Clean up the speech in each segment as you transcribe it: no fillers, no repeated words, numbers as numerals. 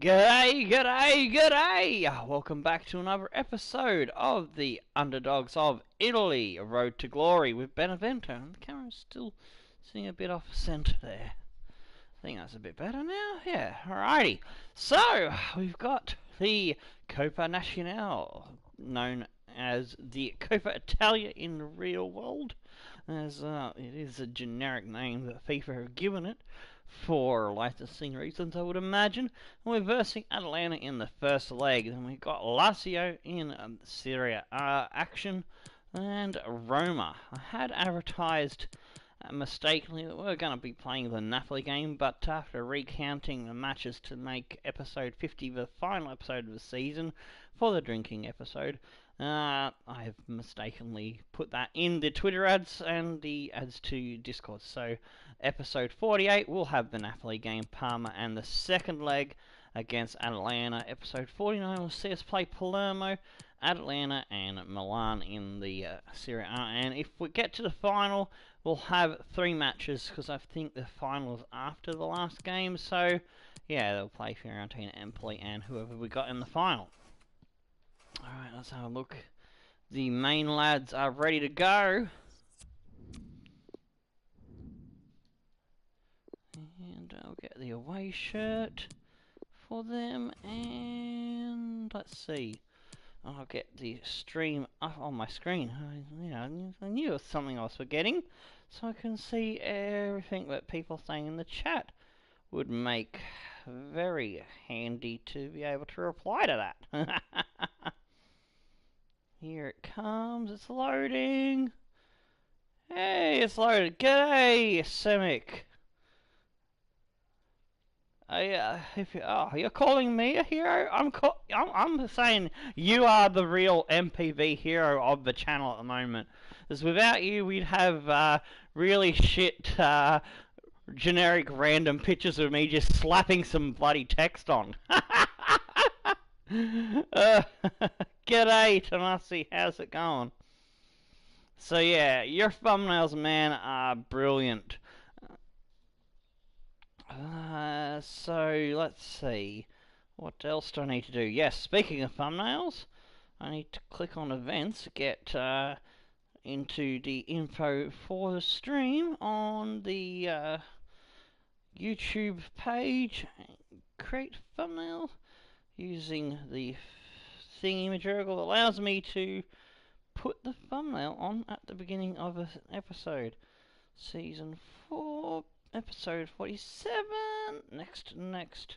G'day, g'day, g'day! Welcome back to another episode of the Underdogs of Italy, Road to Glory with Benevento. And the camera's still sitting a bit off centre there. I think that's a bit better now. Yeah, alrighty. So, we've got the Coppa Nacional, known as the Coppa Italia in the real world, as it is a generic name that FIFA have given it for licensing reasons, I would imagine. And we're versing Atalanta in the first leg. Then we've got Lazio in Serie A action, and Roma. I had advertised mistakenly that we're going to be playing the Napoli game, but after recounting the matches to make episode 50 the final episode of the season for the drinking episode, I have mistakenly put that in the Twitter ads and the ads to Discord. So episode 48 will have the Napoli game, Parma, and the second leg against Atalanta. Episode 49 will see us play Palermo, Atalanta, and Milan in the Serie A. And if we get to the final, we'll have 3 matches, because I think the final is after the last game. So yeah, they'll play Fiorentina, Empoli, and whoever we got in the final. Alright, let's have a look. The main lads are ready to go. And I'll get the away shirt for them. And let's see. I'll get the stream up on my screen. I knew there was something I was forgetting. So I can see everything that people are saying in the chat. Would make very handy to be able to reply to that. Here it comes, it's loading. Hey, it's loaded. G'day, Semic. You're calling me a hero? I'm saying you are the real MPV hero of the channel at the moment. Because without you, we'd have really shit, generic random pictures of me just slapping some bloody text on. G'day, Tomasi, how's it going? So yeah, your thumbnails, man, are brilliant. So let's see, what else do I need to do? Yes, speaking of thumbnails, I need to click on events, get into the info for the stream on the YouTube page, create thumbnail using the thingy-majiggle that allows me to put the thumbnail on at the beginning of an episode. Season 4, episode 47. Next.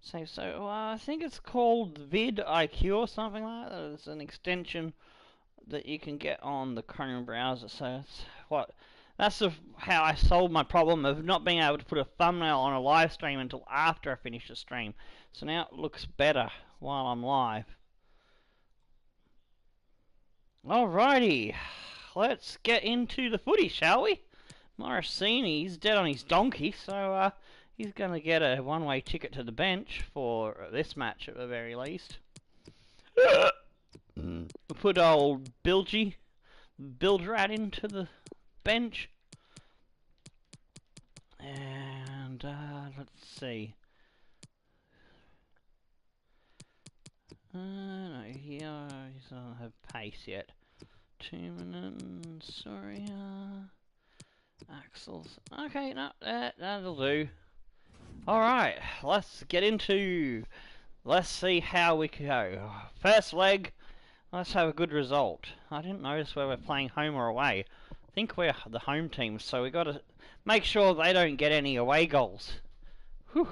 So I think it's called vidIQ or something like that. It's an extension that you can get on the Chrome browser. So that's how I solved my problem of not being able to put a thumbnail on a live stream until after I finish the stream. So now it looks better while I'm live. Alrighty, let's get into the footy, shall we? Morosini's dead on his donkey, so he's going to get a one-way ticket to the bench for this match at the very least. Put old Bildrat into the bench. And let's see. No, he doesn't have pace yet. 2 minutes, sorry. Axles. Okay, no, that'll do. Alright, let's get into. Let's see how we can go. First leg, let's have a good result. I didn't notice whether we're playing home or away. I think we're the home team, so we got to make sure they don't get any away goals. Whew.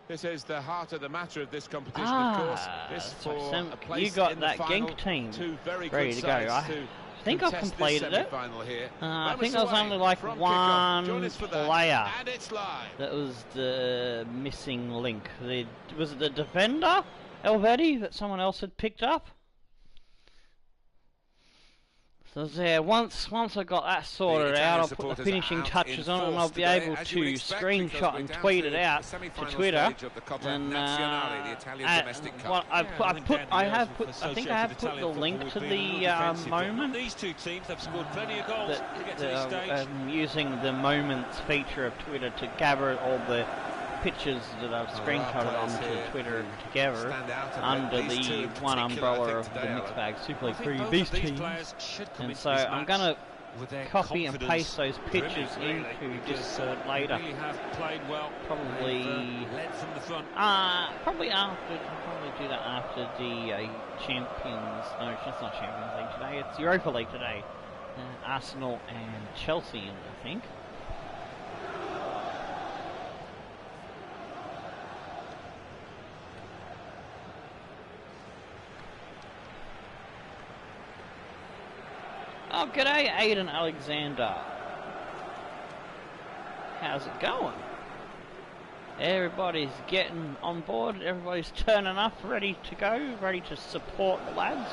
This is the heart of the matter of this competition, of course. This for a place you got in that the final. Genk team Two very ready good to go. I think I've completed it. I think there was only like one player that was the missing link. Was it the defender, Elvedi, that someone else had picked up? So yeah, once I got that sorted out, I'll put the finishing touches on it, and I'll be able to screenshot and tweet it out to Twitter. And I think I have put the link to the moment. These two teams have scored plenty of goals to get to this stage. Using the moments feature of Twitter to gather all the pictures that I've screenshotted onto Twitter together under the one umbrella of the Mixed Bag Super League Preview. These teams, and so I'm going to copy and paste those pictures into Discord later. Probably do that after the Champions. No, it's not Champions League today. It's Europa League today. Arsenal and Chelsea, I think. Oh, g'day, Aiden Alexander. How's it going? Everybody's getting on board. Everybody's turning up, ready to go, ready to support the lads.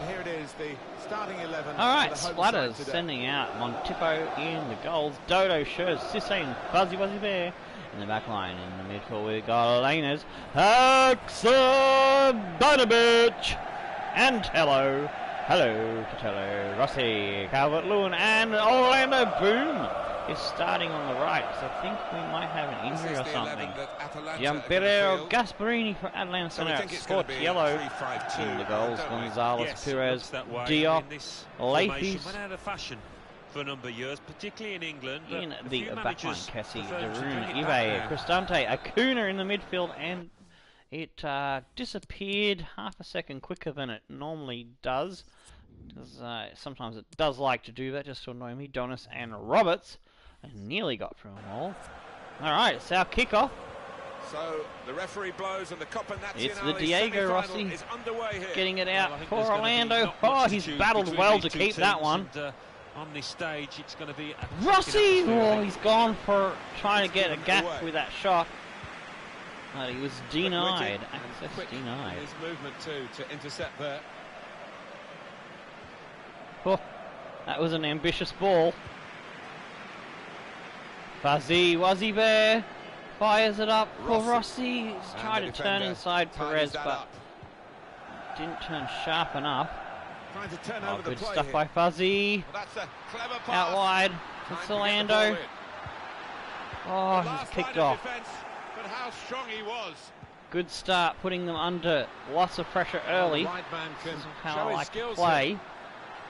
And here it is, the starting 11. Alright, Splatters sending out Montipo in the goals. Dodo, Schurz, Sisse and Fuzzy Wuzzy Bear in the back line. In the midfield, we've got Elena's Haksabanovic. And hello, Catello, Rossi, Calvert-Lewin, and Orlando Boom is starting on the right. So I think we might have an injury or something. Gianpiero Gasparini for Atalanta sent out. Scorch yellow in the goals. Gonzalez, Perez, Diop, Leifis. Went out of fashion for a number of years, particularly in England. In the backline, Cassie, Darun, Ibe, Cristante, Acuna in the midfield, and it disappeared half a second quicker than it normally does. Because sometimes it does like to do that just to annoy me. Donis and Roberts. I nearly got through them all. Alright, it's our kickoff. So the referee blows and the Coppa Italia. It's the Diego Rossi getting it out for Orlando. Oh, he's battled well to keep that one. And, on this stage, it's going to be Rossi! Oh, he's gone for trying to get a gap with that shot. But he was denied. Access denied. His movement too to intercept there. Oh, that was an ambitious ball. Fuzzy Wuzzy Bear fires it up for Rossi. He's tried to turn inside Perez, but didn't turn sharp enough. Trying to turn Oh, over the good play stuff here. by Fuzzy. Well, that's a clever pass. Out wide. It's Orlando. Oh, he's kicked off. Defense, but how strong he was. Good start, putting them under lots of pressure early. Right man can This is how show I his like to skills play. here.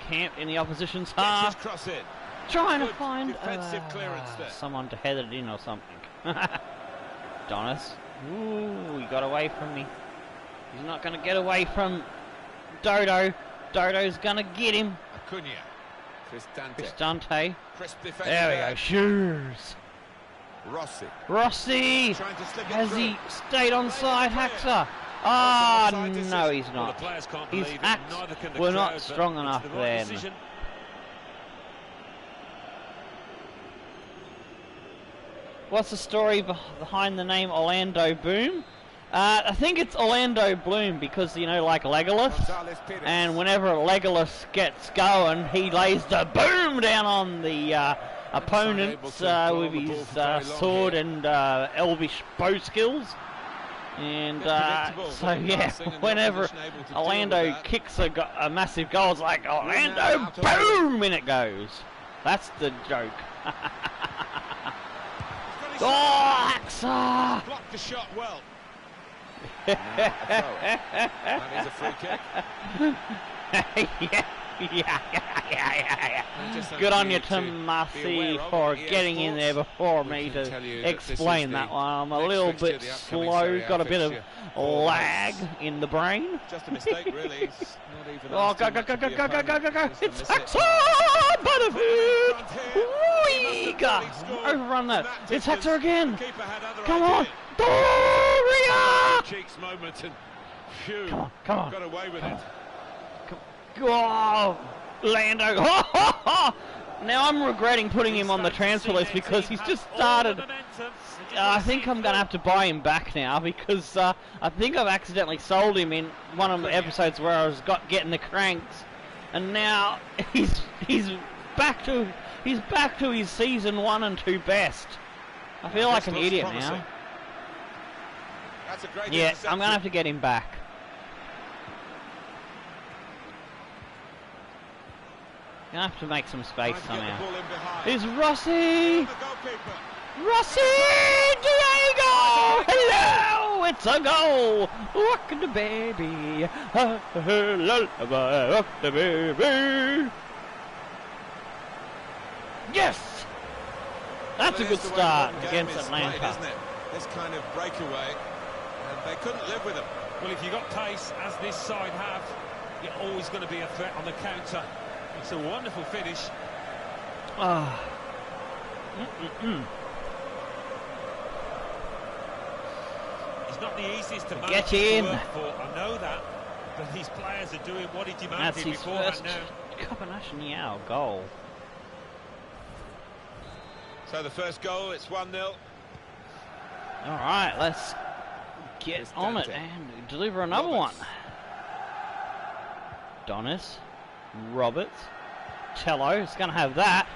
Camped in the opposition's Gets his half. cross in. Trying to Good find defensive clearance there. someone to head it in or something. Donis. Ooh, he got away from me. He's not going to get away from Dodo. Dodo's going to get him. Acuna. Cristante. Crisp defense. There we go. Shoes. Rossi. Trying to slip it Has through. he stayed on side, Haxa? Ah, no, he's Well, not. the players can't His believe it, acts neither can the were crowd, not but strong it's enough the right then. decision. What's the story behind the name Orlando Boom? I think it's Orlando Bloom because, you know, like Legolas. And whenever Legolas gets going, he lays the boom down on the opponents with his sword and elvish bow skills. And so, yeah, whenever Orlando kicks a massive goal, it's like, Orlando Boom! And it goes. That's the joke. Oh, Haxa! Blocked the shot well. That is a free kick. yeah. Good on you, Tomasi, for getting in there before me to explain that one. I'm a little bit slow, got a bit of lag in the brain. Just a mistake, really. It's not even Oh, go. It's Haxa! Benefit! Overrun that. It's Haxa again. Come on. Doria! Cheeks moment and phew, Come on. got away with it. Oh, Lando. Now I'm regretting putting him on the transfer list because he's just started. I think I'm going to have to buy him back now because I think I've accidentally sold him in one of the episodes where I was getting the cranks, and now he's back to his season 1 and 2 best. I feel like an idiot now. That's a great yeah, I'm going to have to get him back. Gonna have to make some space somehow. Here's Rossi! Rossi! Diego! Hello! It's a goal! Rock the baby! Rock the baby! Yes! That's a good start against Atlanta. Isn't it? This kind of breakaway, and they couldn't live with them. Well, if you've got pace, as this side have, you're always going to be a threat on the counter. It's a wonderful finish. Ah. He's not the easiest to get in. To work for, I know that, but these players are doing what he demanded. That's his first Coppa Italia goal. So the first goal, it's 1-0. All right, let's get on it and deliver another one. Donis. Roberts. Tello is going to have that.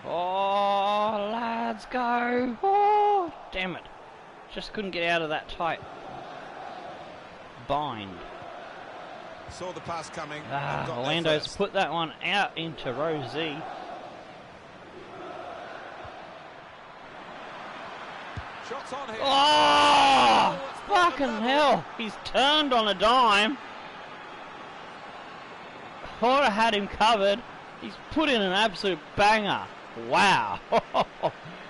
Oh, lads, go. Oh, damn it. Just couldn't get out of that tight bind. Saw the pass coming. Orlando's put that one out into row Z. Shots on here. Oh, fucking hell. He's turned on a dime. Thought I had him covered. He's put in an absolute banger. Wow.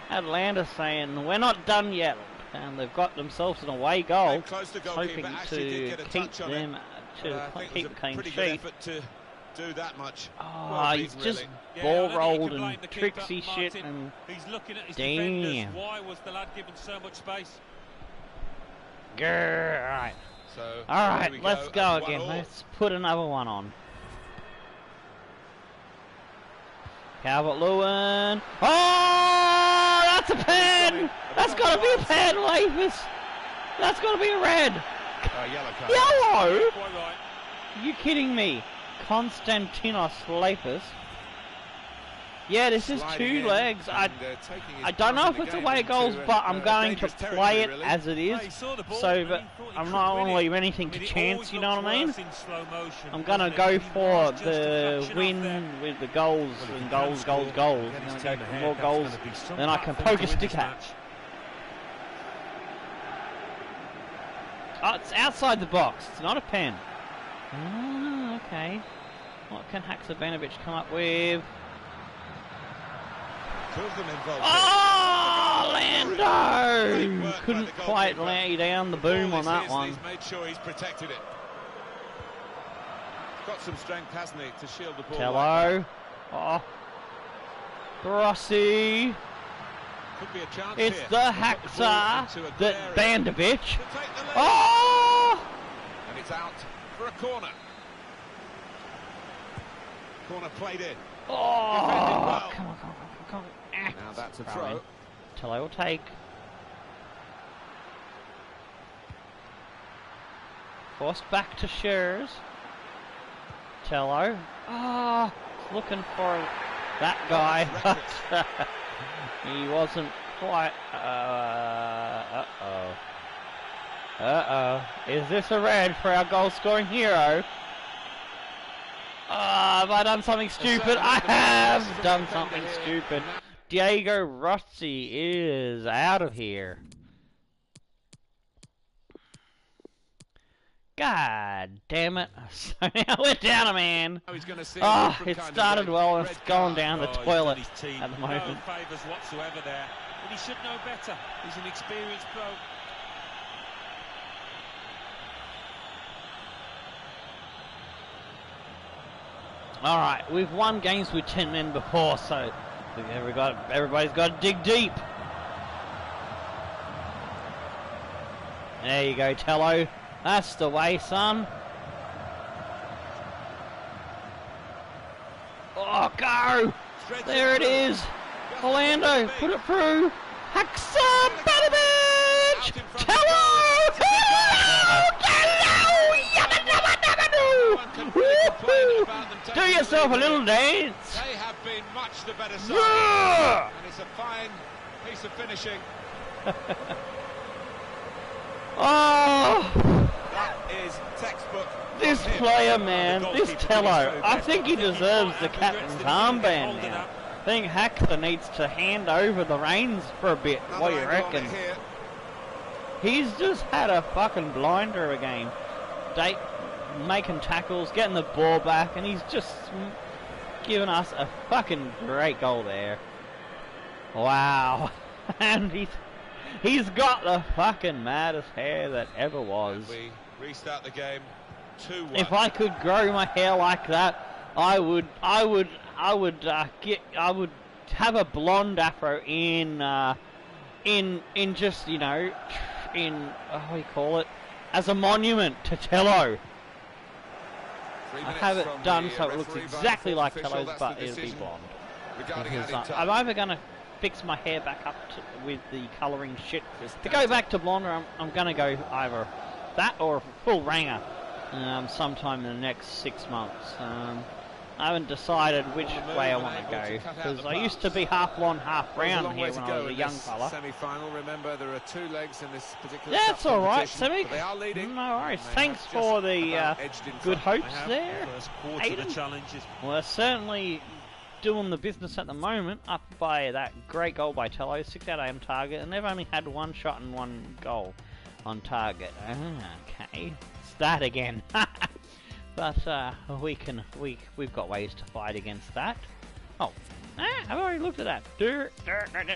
Atlanta saying we're not done yet, and they've got themselves an away goal, hoping to keep them keep the clean sheet. To do that much. Oh, he's just ball rolled and tricksy shit, and he's looking at his damn. defenders. Why was the lad given so much space? Grr, all right. So all right, let's go again. Let's put another one on. Calvert-Lewin. Oh, that's a pen. That's got to be a pen, Leifus. That's got to be a red. Yellow card. Yellow? Quite right. Are you kidding me? Konstantinos Leifus. Yeah, this is 2 legs. I don't know if it's away goals, but I'm going to play it as it is. So that I'm not going to leave anything to chance, you know what I mean? I'm going to go for the win with the goals and goals. I'm going to go for more goals than I can poke a stick at. Oh, it's outside the box. It's not a pen. Oh, okay. What can Haksabanovic come up with? Oh, Lando! Couldn't quite lay down the boom on that one. He's made sure he's protected it. Got some strength, hasn't he, to shield the ball. Tello. Oh. Rossi. Could be a chance it's here. The Haxa that Bandovic. Oh! And it's out for a corner. Corner played in. Oh! Well. Come on. Now that's a throw. Tello will take. Forced back to Shears. Tello. Oh, looking for that guy, but he wasn't quite. Is this a red for our goal-scoring hero? Have I done something stupid? I have done something stupid. Diego Rossi is out of here. God damn it. So now we're down a man. Oh, it started well and it's going down the toilet at the moment. No favours whatsoever there. But he should know better. He's an experienced pro. Alright, we've won games with 10 men before, so everybody's got to dig deep. There you go, Tello. That's the way, son. Oh, go! There it is. Orlando, put it through. Haxa, Benevento! Tello! Do yourself a little dance. They have been much the better side. And it's a fine piece of finishing. Oh! That is textbook. This player, man, this Tello, I think he deserves the captain's armband now. I think Haxa needs to hand over the reins for a bit. What do you reckon? He's just had a fucking blinder of a game. Making tackles, getting the ball back, and he's just given us a fucking great goal there. Wow. And he's got the fucking maddest hair that ever was. We restart the game 2-1. If I could grow my hair like that, I would have a blonde afro in just, you know, what do you call it, as a monument to Tello. I have it done so it looks exactly like Tello's, but it'll be blonde. I'm either going to fix my hair back up with the colouring shit. To go back to blonde, I'm going to go either that or a full ranger sometime in the next 6 months. I haven't decided which way I want to go, because I used to be half blonde, half brown here when I was a young fella. Semi-final. Remember, there are 2 legs in this particular. That's all right, Semi. Semi. No worries. Thanks for the good hopes there. Well, they're certainly doing the business at the moment, up by that great goal by Tello, 6 out of 8 on target, and they've only had 1 shot and 1 goal on target. Okay, it's that again. But we've got ways to fight against that. Oh, I've already looked at that.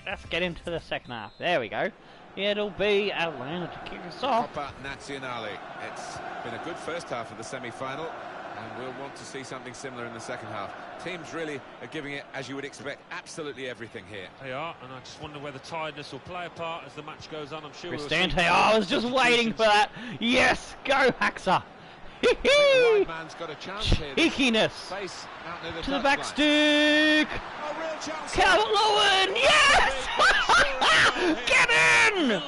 Let's get into the second half. There we go. It'll be Atalanta to kick us off. Coppa Italia. It's been a good first half of the semi-final, and we'll want to see something similar in the second half. Teams really are giving it, as you would expect, absolutely everything here. They are, and I just wonder whether tiredness will play a part as the match goes on. I'm sure we'll see. I was just waiting for that. Yes, go Haxa. The man's got a chance here. Cheekiness to the back line. stick. Calvert-Lewin, yes! Get in!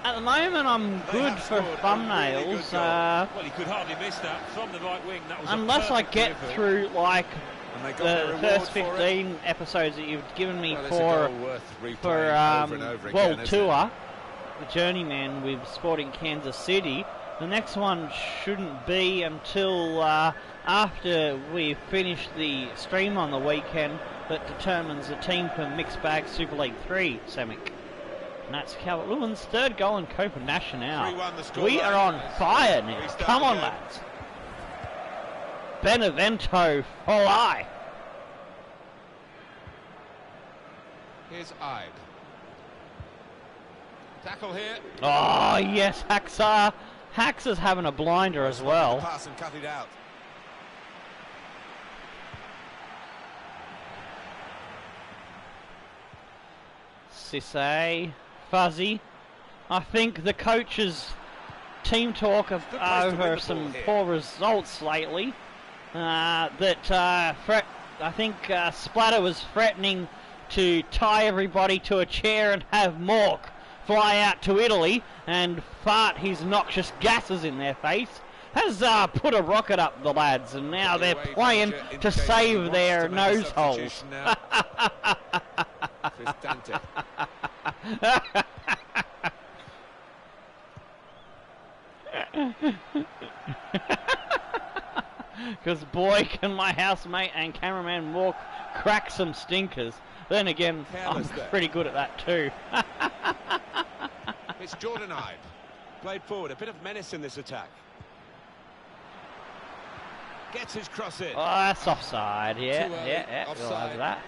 At the moment I'm good for thumbnails. Really good well, you could hardly miss that from the right wing. That was unless I get delivery. through like the first 15 episodes that you've given me for World Tour, the Journeyman with Sporting Kansas City. The next one shouldn't be until after we finish the stream on the weekend that determines the team for Mixed Bag Super League 3, Semic. And that's Calvert-Lewin's 3rd goal in Coppa National. We are on fire now. Come on, lads. Benevento for life. Here's Ide. Tackle here. Oh, yes, Haxa. Haxa's having a blinder as well. Pass and cut it out. Cisse, Fuzzy. I think the coach's team talk over some poor results lately. I think Splatter was threatening to tie everybody to a chair and have Mork fly out to Italy and fart his noxious gases in their face. Has put a rocket up the lads, and now they're playing to save their nose holes. Because boy, can my housemate and cameraman Mork crack some stinkers. Then again, I'm pretty good at that too. It's Jordan Ide. Played forward, a bit of menace in this attack. Gets his cross in. Oh, that's offside. Yeah, Offside. we'll have that.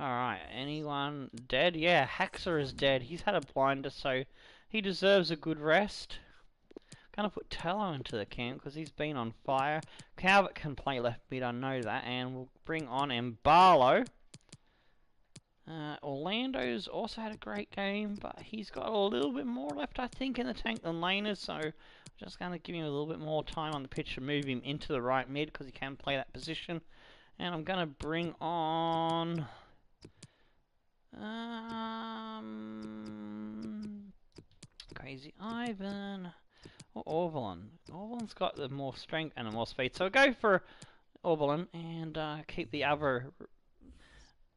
Alright, anyone dead? Yeah, Haxa is dead. He's had a blinder, so he deserves a good rest. Gonna put Tello into the camp because he's been on fire. Calvert can play left mid, I know that, and we'll bring on Mbalo. Orlando's also had a great game, but he's got a little bit more left, I think, in the tank than Laners, so I'm just going to give him a little bit more time on the pitch to move him into the right mid, because he can play that position. And I'm going to bring on... Crazy Ivan or Orvalin. Orvalin's got the more strength and the more speed, so I'll go for Orvalin and keep the other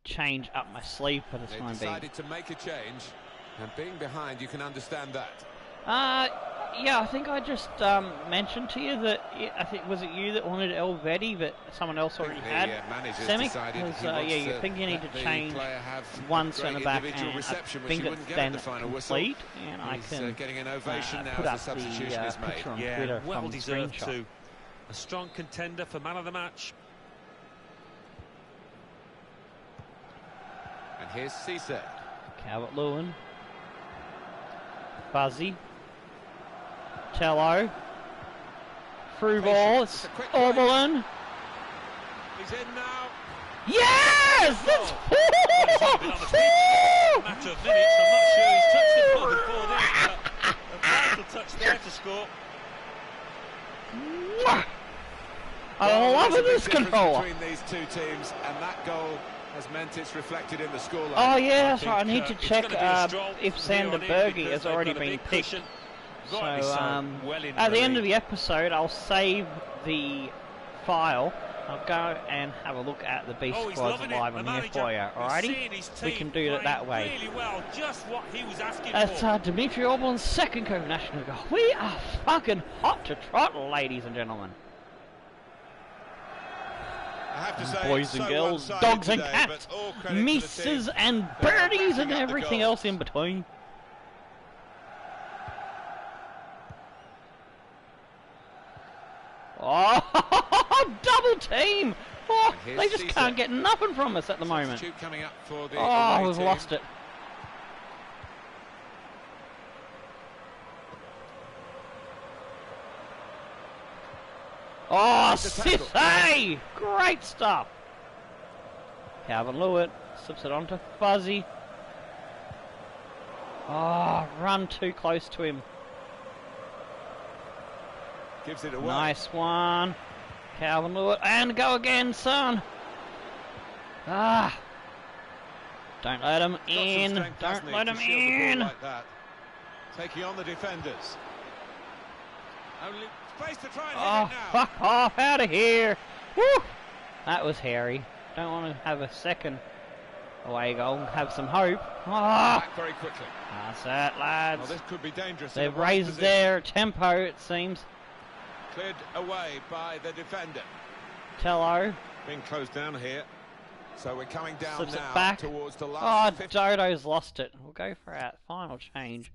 change up my sleeve for the time being. They decided to make a change, and being behind, you can understand that. Yeah, I think I just mentioned to you that I think was it you that wanted Elvedi, but someone else already had Semi. Because yeah, you think you need to change one centre back, and I think it's then complete, and I can put up the picture on Twitter. Well deserved too. A strong contender for man of the match. And here's Cisse. Calvert-Lewin. Fuzzy. Tello. Through ball. It's Orbalin. He's in now. Yes! That's four! Matter of minutes. I'm not sure he's touched the ball before this, but a vital touch there to score. I love this controller. Between these two teams, and that goal has meant it's reflected in the scoreline. Oh yeah, that's right. I need to check if Sander Berge has already been picked. So at the end of the episode, I'll save the file. I'll go and have a look at the B squads live on here for you. Alrighty, we can do it that way. Really well, just what he was asking That's for. Dimitri Orbalin's second co-national goal. We are fucking hot to trot, ladies and gentlemen. I have to say, boys and girls, dogs and cats, misses and birdies and everything else in between. Oh, double team! Oh, they just can't get nothing from us at the moment. Oh, we've lost it. Oh, Cisse! Great stuff! Calvert-Lewin slips it onto Fuzzy. Oh, run too close to him. Gives it away. Nice one. Calvert-Lewin, and go again, son! Ah! Don't let him in. Don't let him in. Like that. Taking on the defenders. Only space to try and hit it now. Fuck off, out of here. Woo! That was hairy. Don't want to have a second away goal and have some hope. Back very quickly. That's it, lads. Well, this could be dangerous. They've raised their tempo, it seems. Cleared away by the defender. Tello. Being closed down here. So we're coming down Slips now it back. towards the last 50. Dodo's lost it. We'll go for our final change.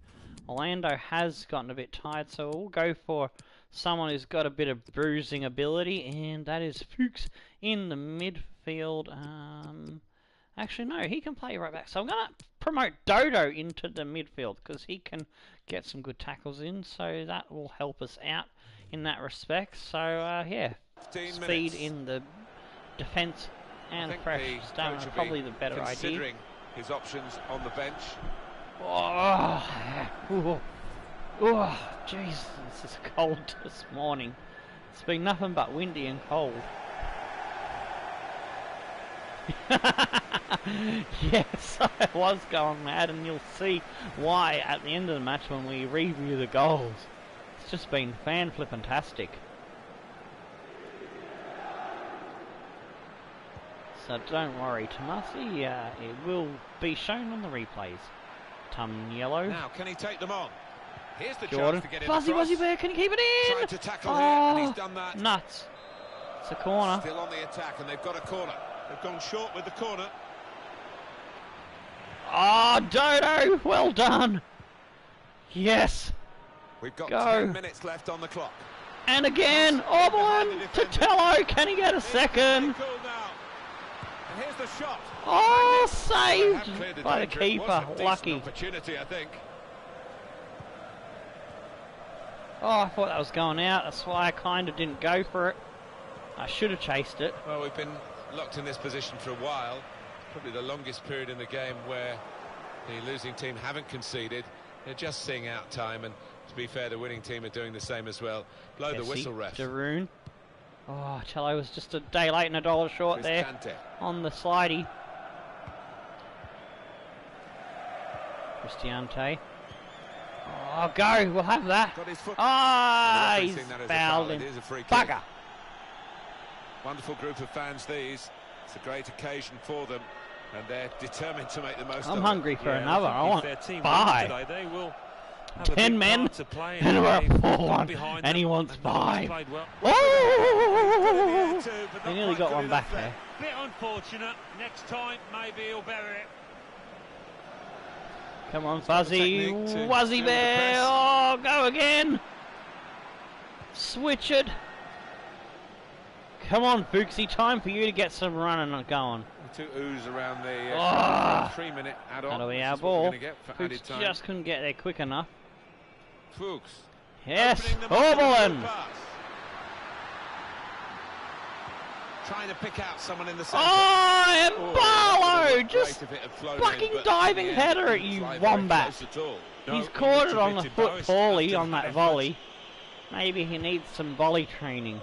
Orlando has gotten a bit tired, so we'll go for someone who's got a bit of bruising ability, and that is Fuchs in the midfield. Actually, no, he can play right back. So I'm going to promote Dodo into the midfield because he can get some good tackles in, so that will help us out in that respect. So, yeah, speed in the defence and fresh stamina, probably the better idea. Considering his options on the bench. Oh, oh, jeez, this is cold this morning. It's been nothing but windy and cold. Yes, I was going mad, and you'll see why at the end of the match when we review the goals. It's just been fan-flippantastic. So don't worry, Tomasi, it will be shown on the replays. Yellow. Now, can he take them on? Here's the Jordan. chance to get it Fuzzy across. Wuzzy Bear, can he keep it in? Tried to tackle here, and he's done that. Nuts. It's a corner. Still on the attack, and they've got a corner. They've gone short with the corner. Oh, Dodo, well done. Yes. We've got Go. 10 minutes left on the clock. And again, Orbalin to Tello. Can he get a second? And here's the shot. Oh, saved by the keeper. Lucky. Opportunity, I think. Oh, I thought that was going out. That's why I kind of didn't go for it. I should have chased it. Well, we've been locked in this position for a while. Probably the longest period in the game where the losing team haven't conceded. They're just seeing out time, and to be fair, the winning team are doing the same as well. Blow the whistle, ref. Daroon. Oh, Cello was just a day late and $1 short there on the slidey. Cristiante. Oh, go! We'll have that. Ah, he's fouled him. Bugger. Wonderful group of fans, these. It's a great occasion for them, and they're determined to make the most of it. I'm hungry for another. I want today, 5. they will 10 men, and we're at 4-1, and he wants 5. Well. Oh! He nearly got one back there. Bit unfortunate. Next time, maybe he'll bury it. Come on, Fuzzy. Wuzzy Bear. Oh, go again. Switch it. Come on, Fuchsy. Time for you to get some running and going. Two oohs around the 3-minute add-on. That'll be our ball. Fuchs just couldn't get there quick enough. Fuchs. Yes, Oberlin. Trying to pick out someone in the centre. Oh, and Barlow just fucking diving header at you, Wombat. He's caught it on the foot poorly on that volley. Maybe he needs some volley training.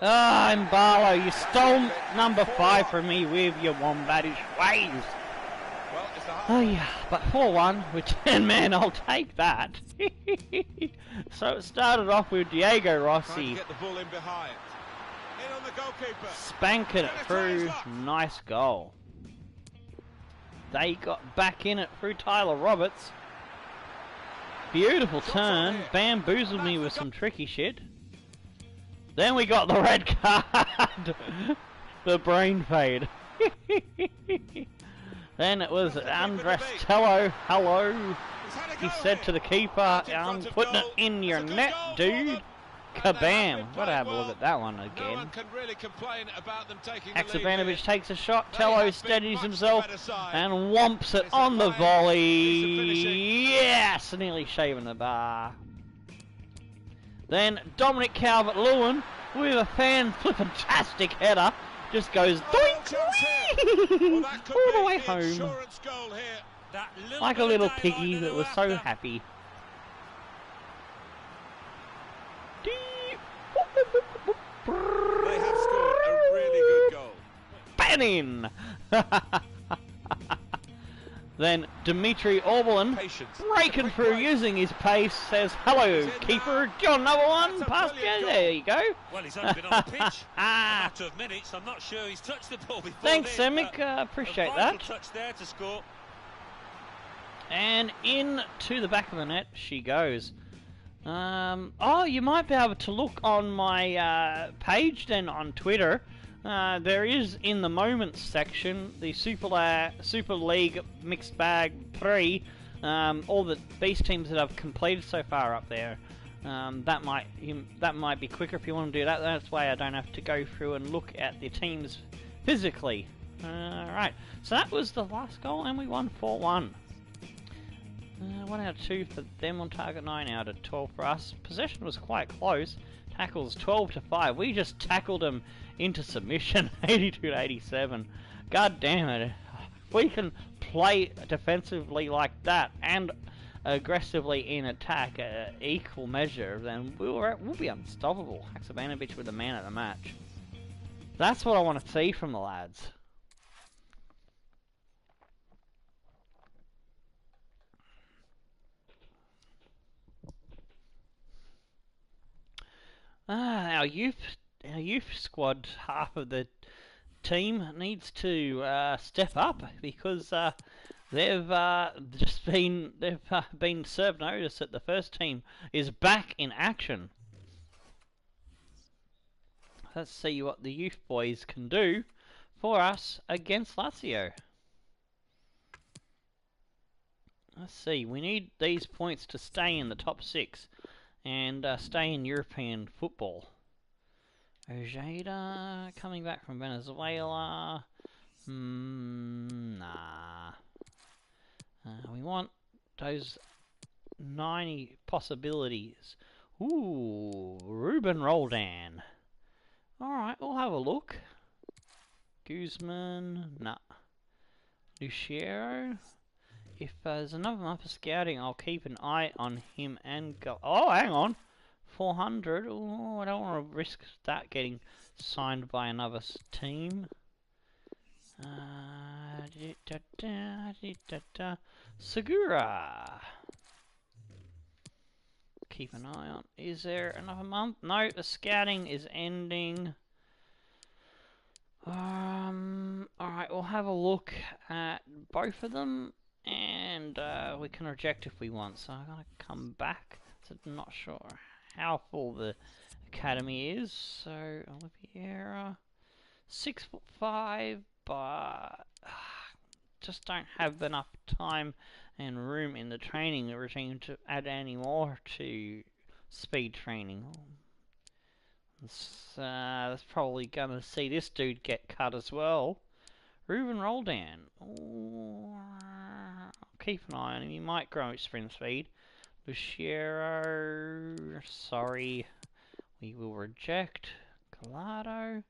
Ah, and Barlow, you stole number 5 from me with your wombatish ways. Oh yeah, but 4-1 with 10 men, I'll take that. So it started off with Diego Rossi. Get the ball in behind. In on the goalkeeper. Spanking it through, nice goal. They got back in it through Tyler Roberts. Beautiful turn, bamboozled me with some tricky shit. Then we got the red card. The brain fade. Then it was Andres Tello. Hello. He said to the keeper, I'm putting it in your net, dude. Kabam. Gotta have a look at that one again. Haksabanovic takes a shot. Tello steadies himself and whomps it on the volley. Yes, nearly shaving the bar. Then Dominic Calvert-Lewin with a fan-flippin-tastic header just goes doink all the way home. Like a little piggy that was so happy. They have scored a really good goal. Banning! Then Dimitri Orbelin, breaking through using his pace, says, hello, keeper, do you want another one? Pass you. There you go. Well, he's only been on the pitch a matter of minutes. I'm not sure he's touched the ball before. Thanks, Semic. Appreciate that. Touch there to score. And in to the back of the net she goes. Oh, you might be able to look on my page then on Twitter. There is in the moments section the Super League Mixed Bag 3, all the Beast teams that I've completed so far up there. That might be quicker if you want to do that. That's why I don't have to go through and look at the teams physically. Right, so that was the last goal, and we won 4-1. 1 out of 2 for them on target, 9 out of 12 for us. Possession was quite close. Tackles 12-5. We just tackled them into submission, 82-87. God damn it! If we can play defensively like that and aggressively in attack at equal measure, then we'll be unstoppable. Haksabanovic with the man of the match. That's what I want to see from the lads. Our youth squad, half of the team needs to step up because they've been served notice that the first team is back in action. Let's see what the youth boys can do for us against Lazio. Let's see, we need these points to stay in the top 6 and stay in European football. Ojeda coming back from Venezuela. Nah. We want those 90 possibilities. Ooh, Ruben Roldan. Alright, we'll have a look. Guzman, nah. Luciero. If there's another month for scouting, I'll keep an eye on him and go. Oh, hang on. 400. Oh, I don't want to risk that getting signed by another team. Segura. Keep an eye on. Is there another month? No, the scouting is ending. Alright, we'll have a look at both of them, and we can reject if we want. So I'm gonna come back. So I'm not sure how full the academy is. So Oliveira, 6'5", but just don't have enough time and room in the training regime to add any more to speed training. That's probably gonna see this dude get cut as well. Ruben Roldan. Ooh, keep an eye on him. He might grow his sprint speed. Luciero. Sorry. We will reject. Collado.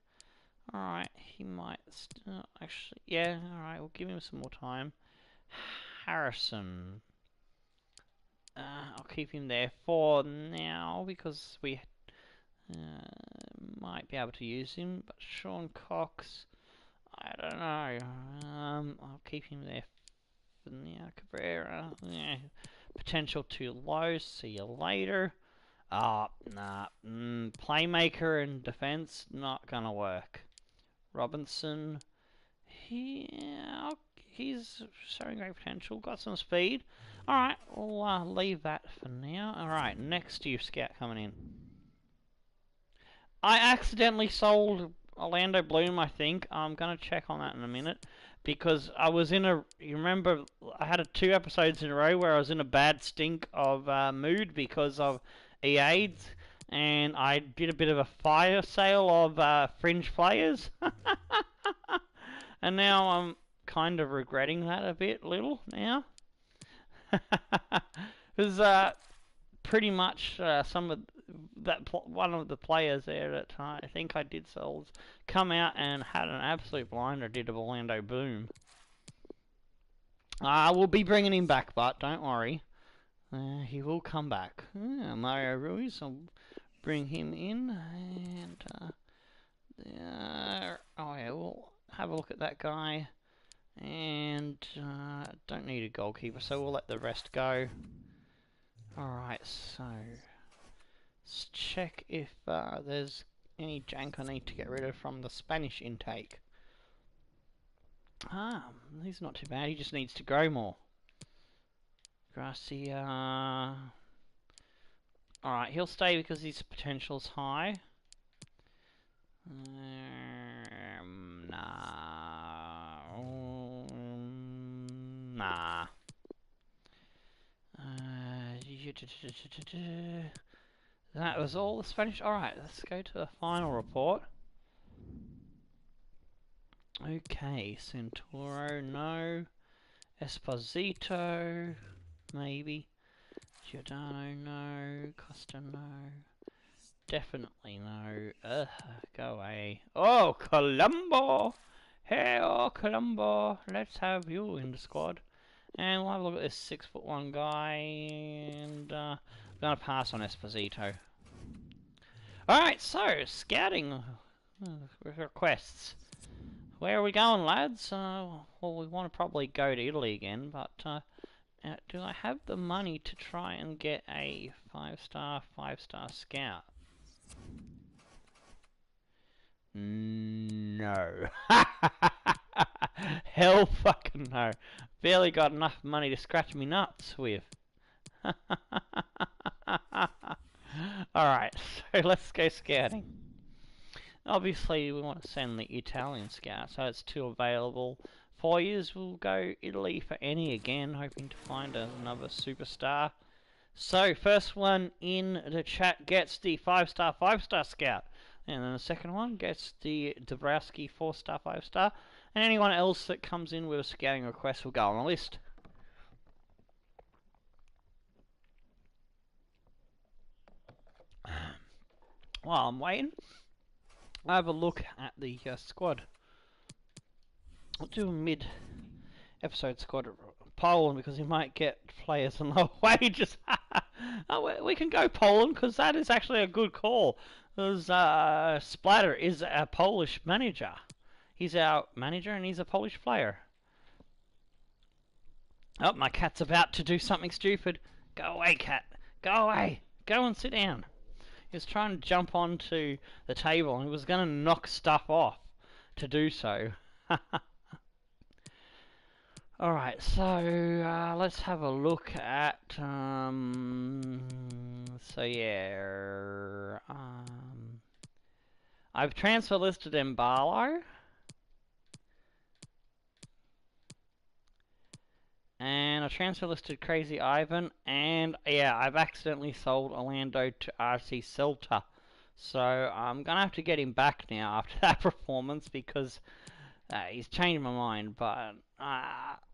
Alright, he might still. Actually, yeah, alright, we'll give him some more time. Harrison. I'll keep him there for now because we might be able to use him, but Sean Cox, I don't know. I'll keep him there for now. Cabrera, yeah, potential too low. See you later. Nah. Playmaker and defense not gonna work. Robinson, he's showing great potential. Got some speed. All right, we'll leave that for now. All right, next year scout coming in. I accidentally sold Orlando Bloom, I think. I'm going to check on that in a minute. Because I was in a... You remember, I had 2 episodes in a row where I was in a bad stink of mood because of EAs. And I did a bit of a fire sale of fringe players. And now I'm kind of regretting that a little now. Because pretty much some of one of the players there that I think I did sell come out and had an absolute blinder. Did of Orlando Boom. I will be bringing him back, but don't worry, he will come back. Mario Ruiz, I'll bring him in, and oh yeah, we'll have a look at that guy. And don't need a goalkeeper, so we'll let the rest go. Alright, so let's check if there's any jank I need to get rid of from the Spanish intake. He's not too bad, he just needs to grow more. Gracia. Alright, he'll stay because his potential's high. Nah. That was all the Spanish. Alright, let's go to the final report. Okay, Centauro, no. Esposito, maybe. Giordano, no. Costa, no. Definitely no. Go away. Oh, Colombo! Hey, oh, Colombo! Let's have you in the squad. And we'll have a look at this 6'1" guy, and I'm gonna pass on Esposito. Alright, so, scouting requests. Where are we going, lads? Well, we want to probably go to Italy again, but do I have the money to try and get a 5-star scout? No. Hell fucking no. Barely got enough money to scratch me nuts with. Alright, so let's go scouting. Obviously, we want to send the Italian scout, so it's 2 available. 4 years, we'll go Italy for any again, hoping to find another superstar. So, first one in the chat gets the 5-star scout. And then the second one gets the Dabrowski 4-star 5-star. And anyone else that comes in with a scouting request will go on the list. While I'm waiting, I have a look at the squad. I'll do a mid-episode squad Poland because we might get players on low wages. Oh, we can go Poland because that is actually a good call. Because Splatter is a Polish manager. He's our manager and he's a Polish player. Oh, my cat's about to do something stupid. Go away, cat. Go away. Go and sit down. He was trying to jump onto the table and he was going to knock stuff off to do so. Alright, so let's have a look at, so yeah, I've transfer listed Embalo, and I transfer listed Crazy Ivan, and yeah, I've accidentally sold Orlando to RC Celta, so I'm gonna have to get him back now after that performance because he's changed my mind, but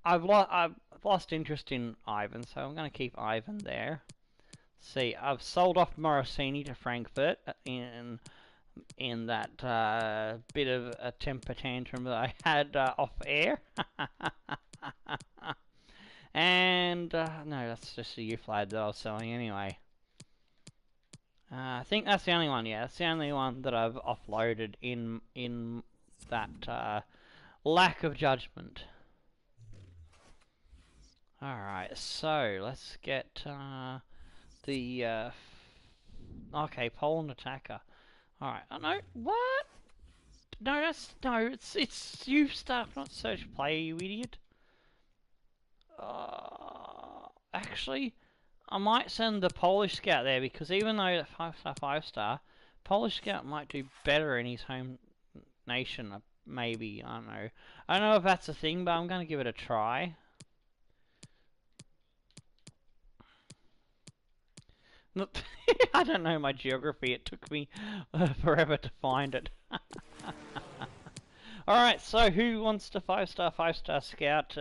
I've lost interest in Ivan, so I'm going to keep Ivan there. See, I've sold off Morosini to Frankfurt in that bit of a temper tantrum that I had off air. And no, that's just a youth lad that I was selling anyway. I think that's the only one. Yeah, that's the only one that I've offloaded in that lack of judgment. Alright, so let's get the okay, Poland attacker. Alright, oh no, what? No, it's you stuff, not search player, you idiot. Actually, I might send the Polish scout there because even though 5-star, Polish scout might do better in his home nation. Maybe, I don't know. I don't know if that's a thing, but I'm going to give it a try. I don't know my geography. It took me forever to find it. Alright, so who wants to 5-star scout?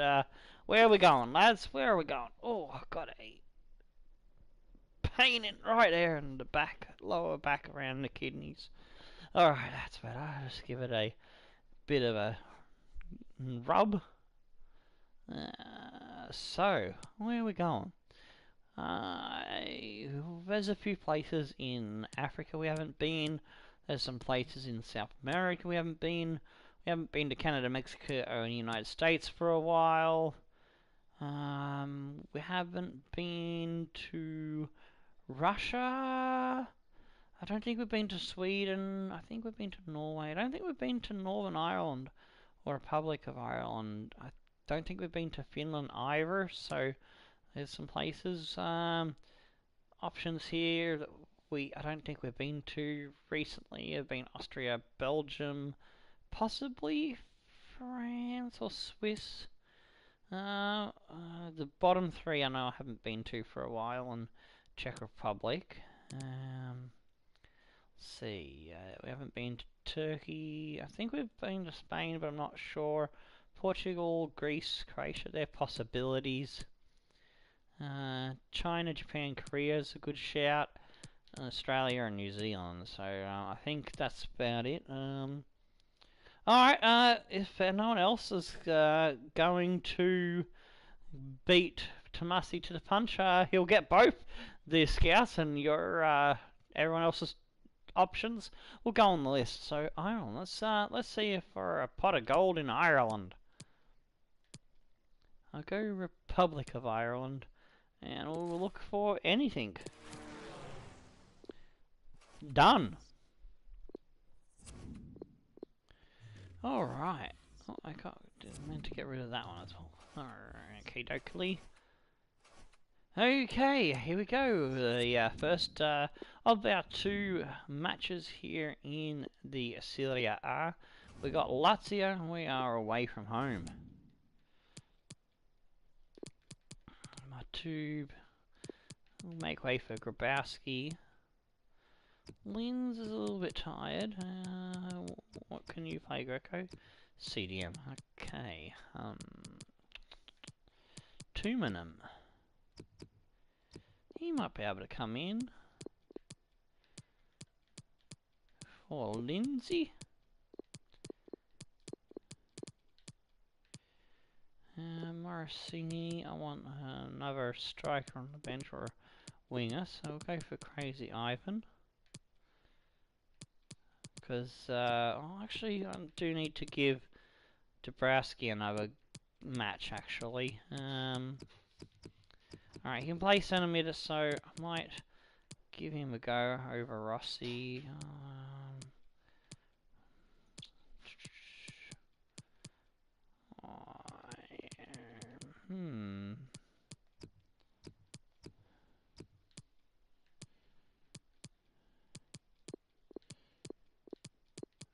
Where are we going, lads? Where are we going? Oh, I've got a pain in right there in the back, lower back around the kidneys. Alright, that's better. I'll just give it a bit of a rub. So, where are we going? There's a few places in Africa we haven't been. There's some places in South America we haven't been. We haven't been to Canada, Mexico, or the United States for a while. We haven't been to Russia. I don't think we've been to Sweden. I think we've been to Norway. I don't think we've been to Northern Ireland or Republic of Ireland. I don't think we've been to Finland either. So there's some places, options here that I don't think we've been to recently. Have been Austria, Belgium, possibly France or Swiss. The bottom three I know I haven't been to for a while, and Czech Republic. Let's see, we haven't been to Turkey. I think we've been to Spain, but I'm not sure. Portugal, Greece, Croatia, they're possibilities. China, Japan, Korea is a good shout. Australia and New Zealand. So I think that's about it. Alright, if no one else is going to beat Tomasi to the punch, he'll get both the scouts and your everyone else's options will go on the list. So Ireland, let's see if for a pot of gold in Ireland. I'll go Republic of Ireland, and we'll look for anything. Done. Alright. Oh, I meant to get rid of that one as well. Alright, okay, dokey. Okay, here we go. The first of our two matches here in the Serie A. We got Lazio, and we are away from home. My tube. We'll make way for Grabowski. Linz is a little bit tired. What can you play, Greco? CDM. Okay. Tumanum. He might be able to come in for Lindsay. Morosini, I want another striker on the bench or a winger, so we'll go for Crazy Ivan. Because, actually, I do need to give Dabrowski another match, actually. Alright, he can play centre mid, so I might give him a go over Rossi.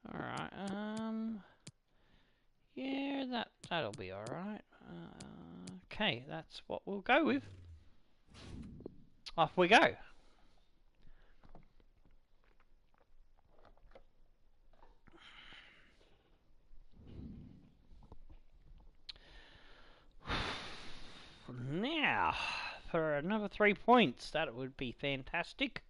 Alright, yeah, that'll be alright. Okay, that's what we'll go with. Off we go. Now, for another 3 points, that would be fantastic.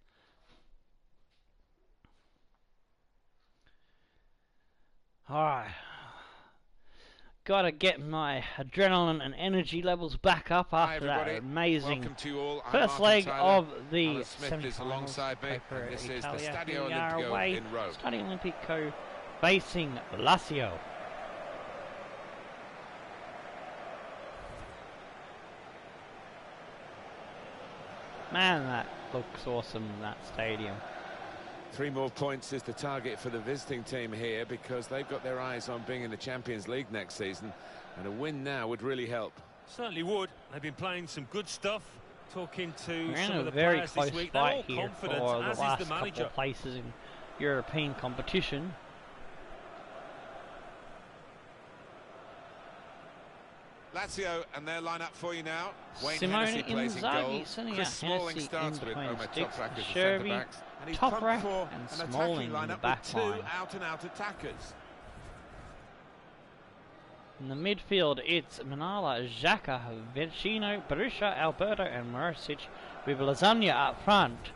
Alright. Gotta get my adrenaline and energy levels back up after that amazing first leg of the semi-finals. Coppa This is the Italia. Stadio We are Olimpico away. in Rome. Stadio Olimpico facing Lazio. Man, that looks awesome, that stadium. 3 more points is the target for the visiting team here, because they've got their eyes on being in the Champions League next season, and a win now would really help. Certainly would. They've been playing some good stuff. Talking to We're in some a of the very players close this week. They're all fight here confident, for the as last is the couple manager. of places in European competition. Lazio and their lineup for you now. Wayne Simone Hennessy plays in goal. Inzaghi sending out Chris Smalling Hennessy starts in with between Omer sticks. Toprak as the Sherby, centre-backs. And he's Toprak pumped for and an Smalling attacking in the lineup back with 2 line. out-and-out attackers. In the midfield, it's Manala, Xhaka, Vecino, Berisha, Alberto, and Morosic with Lasagna up front.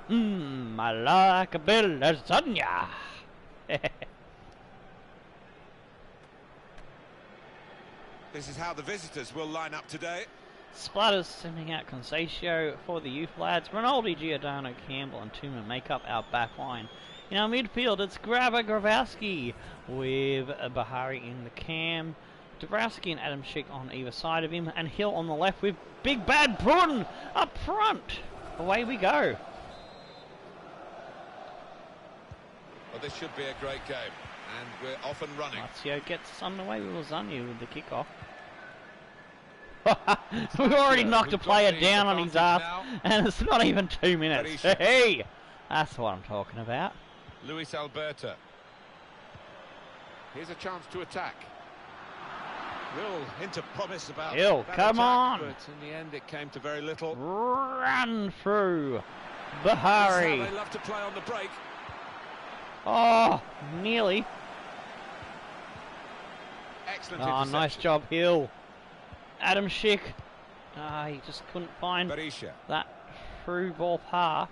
I like a bit of lasagna. This is how the visitors will line up today. Splatters sending out Concesio for the youth lads. Ronaldo, Giordano, Campbell, and Tuma make up our back line. In our midfield, it's Grabowski with Bahari in the cam. Dabrowski and Adam Schick on either side of him, and Hill on the left with Big Bad Brun up front. Away we go. Well, this should be a great game, and we're off and running. Lazio gets underway with Lasagna with the kickoff. We've already knocked a player down on his ass, and it's not even 2 minutes. Hey, that's what I'm talking about. Luis Alberto. Here's a chance to attack. Real hint of promise about Hill, that come attack, on. but in the end it came to very little. Run through Bahari. They love to play on the break. Oh, nearly. Excellent Oh, interception. nice job, Hill. Adam Schick. He just couldn't find Berisha. that through ball path.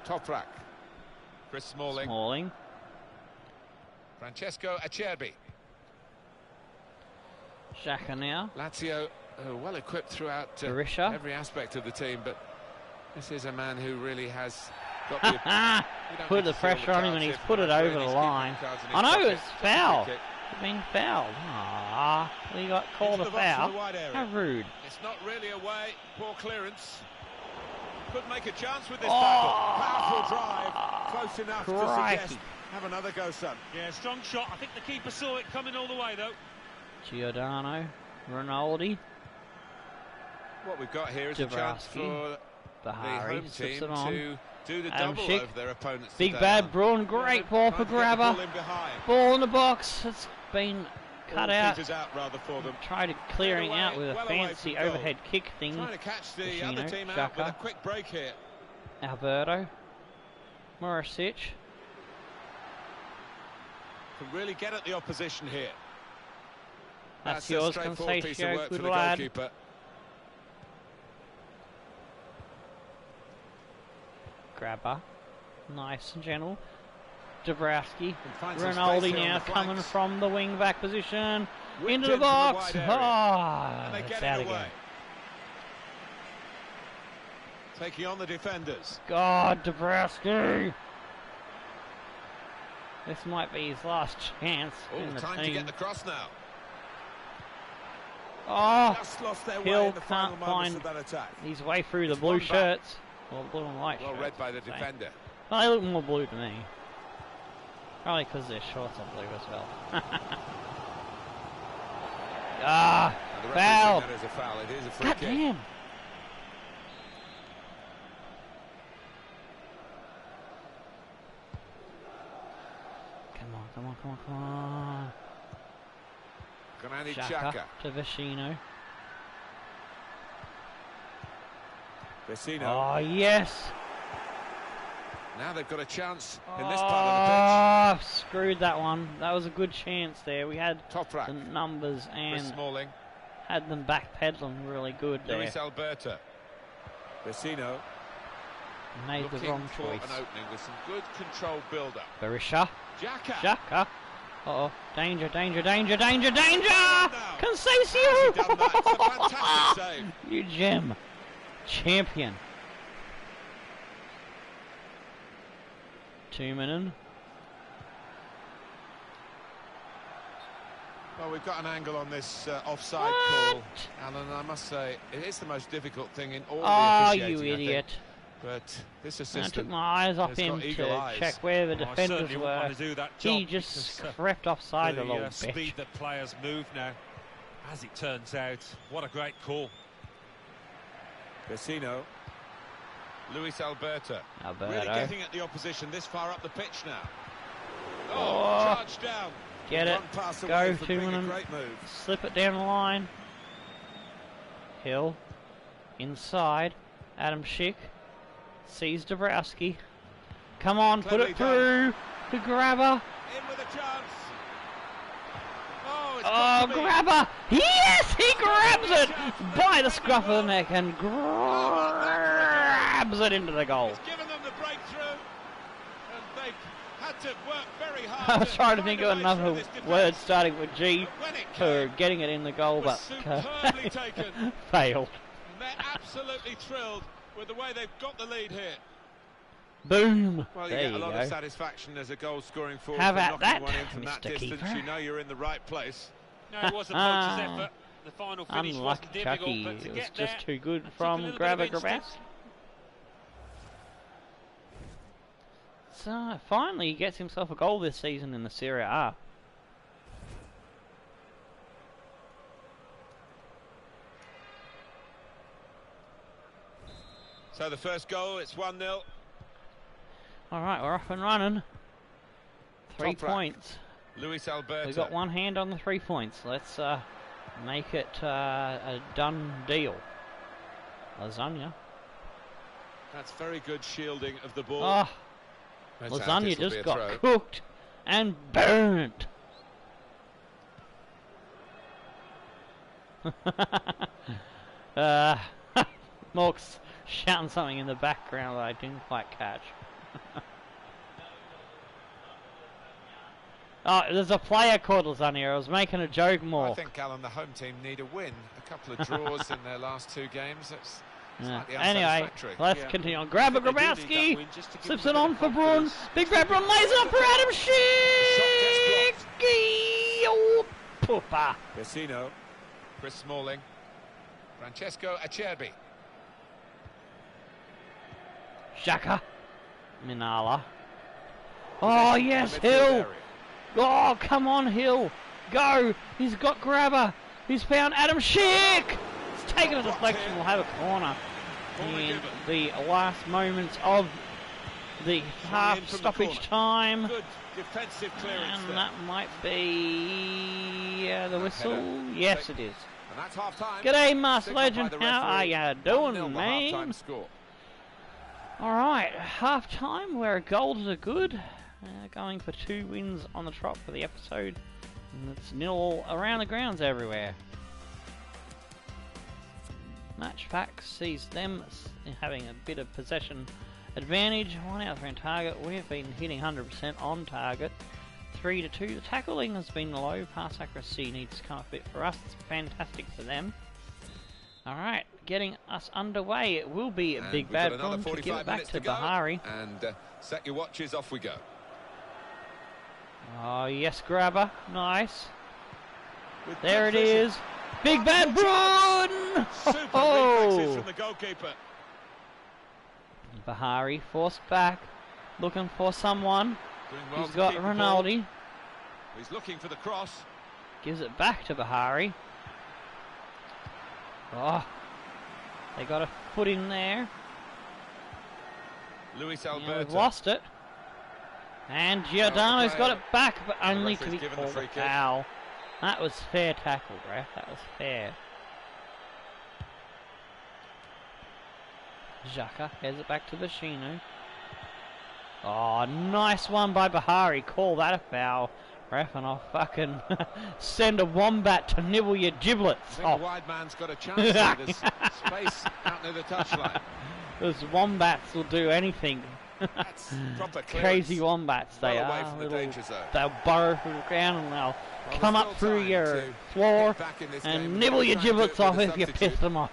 Toprak. Chris Smalling. Smalling. Francesco Acerbi. Xhaka now. Lazio well equipped throughout Berisha. every aspect of the team, but this is a man who really has got the... Put the pressure on him and he's put it over the line. I know it's foul. It's been fouled. Ah, he got called a foul. How rude. It's not really away. Poor clearance. Could make a chance with this tackle. Powerful drive. Close enough to suggest. Have another go, son. Yeah, strong shot. I think the keeper saw it coming all the way, though. Giordano. Ronaldo. What we've got here is a chance for Bahari the home team it on. to do the Adam double Schick. over their opponents. Big today. Bad Braun, great ball for Grabber. Ball in the box. It's been cut out. Rather for them. Tried clearing out with a fancy overhead kick thing. Trying to catch the other team out with a quick break here. Alberto. Morosic. Can really get at the opposition here. That's a yours, straightforward piece of Concesio. work Good for the lad. goalkeeper. Grabber. Nice and gentle. Dabrowski. Finds some space Rinaldi here on now the coming flanks. from the wing back position. Whipped Into in the from the box. wide area. Oh, And they it's get out it away. again. Taking on the defenders. God, Dabrowski. This might be his last chance in Oh, the time team. to get the cross now. Oh, Just lost their way Hill in the final can't moments find of that attack. his way through the It's blue one back. shirts. Or blue and white Well shirts. read by the I'd say. defender. Well, they look more blue to me. Probably because their shorts are blue as well. Ah, And the referee foul! saying that is a foul. It is a free God kick. damn! Come on, come on, come on, come on. Granit Xhaka Xhaka. to Vecino. Vecino. Oh, yes! Now they've got a chance in this part of Oh, screwed that one. That was a good chance there. We had the pitch. Toprak. the numbers Chris and Smalling. had them backpedaling really good there. Luis Alberto. Vecino. Made the Looking wrong for choice. an opening with some good controlled build-up. Berisha. Xhaka. Xhaka. Uh-oh. Danger, danger, danger, danger, danger! Now. Has he done that? It's a Concesio! fantastic save. You gem. Champion. 2 minutes. Well, we've got an angle on this offside What? call, Alan. I must say, it is the most difficult thing in all Oh, the officiating, you I think. idiot. But this I assistant took my eyes off has him got eagle to eyes. check where the Well, I defenders certainly wouldn't were. want to do that He job just because, crept offside a the little speed bit. that players move now. As it turns out, what a great call. Vecino. Luis Alberto. Really Alberto. getting at the opposition this far up the pitch now. Oh. Charged down. Get it. One pass Go away from to being a him. great move. Slip it down the line. Hill. Inside. Adam Schick. Sees Dabrowski. Come on, put Cleverly it through. The grabber. In with a chance. Oh, it's Oh, got to be. grabber! Yes, he grabs it by the scruff of the neck and grabs it into the goal. It's given them the breakthrough, and they've had to work very hard. I was trying to find think a of way another through this defence. word starting with G But when it for came, getting it in the goal, it but was superbly taken. failed. And they're absolutely thrilled with the way they've got the lead here. Boom. Well, you There get you a lot go. of satisfaction as a goal-scoring forward How for about knocking that, one in from that Mr. distance. Keeper? You know you're in the right place. No, it was a poacher's effort. The final finish Unlucky wasn't difficult, Chucky. but to It was get just there, too good it took a from little bit Grabber of instinct. Grabowski. So finally he gets himself a goal this season in the Serie A. So the first goal, it's 1-0. Alright, we're off and running. 3 Top rack. points. Luis Alberto. We've got one hand on the 3 points. Let's make it a done deal. Lasagna. That's very good shielding of the ball. Oh, That's out. lasagna This'll be just a got throw. cooked and burnt. Mork's shouting something in the background that I didn't quite catch. Oh, there's a player called Lasagna. I was making a joke more. I think, Alan, the home team need a win. A couple of draws in their last 2 games. It's Yeah. slightly Anyway, unsatisfactory. let's Yeah. continue on. Grab a They do need that Grabowski. win just to give Slips them it a on bit for of Braun. confidence. Big grab Braun lays it up for Adam Schick. gets Oh, poopa. Vecino, Chris Smalling, Francesco Acerbi. Xhaka. Minala. Oh, yes, Midfield Hill. area. Oh, come on, Hill. Go. He's got grabber. He's found Adam Schick. It's taken a deflection. We'll have a corner in the last moments of the half from the stoppage corner. time. Good defensive clearance And there. that might be the whistle. header. Yes, it is. And that's half time. G'day, Master Signalled by Legend. the How are referee. ya 1-0 doing, the man? half-time score. All right, half time. We're a goal to the good. Going for 2 wins on the trot for the episode. And it's nil around the grounds everywhere. Match Facts sees them having a bit of possession advantage. 1 out of 3 on target. We've been hitting 100% on target. 3-2. The tackling has been low. Pass accuracy needs to come up a bit for us. It's fantastic for them. Alright, getting us underway. It will be a big bad run to give it back to Bahari. And set your watches, off we go. Oh, yes, grabber. Nice. There it is. Big bad run! Super reflexes from the goalkeeper. Bahari forced back. Looking for someone. Well, he's got Ronaldo. He's looking for the cross. Gives it back to Bahari. Oh, they got a foot in there. Luis Yeah, Alberto. we've lost it. And Giordano's got it back, but only to be called a foul. That was fair tackle, ref. That was fair. Xhaka heads it back to Vecino. Oh, nice one by Bahari. Call that a foul, ref, and I'll fucking send a wombat to nibble your giblets. I think the wide man's got a chance here. There's space out near the touchline. Those wombats will do anything. That's proper clearance. Crazy wombats they Well away are. from the danger zone. They'll burrow through the ground and they'll Well, come there's up still through time your to floor get back in this game and nibble your try and do it giblets off with a if you substitute. piss them off.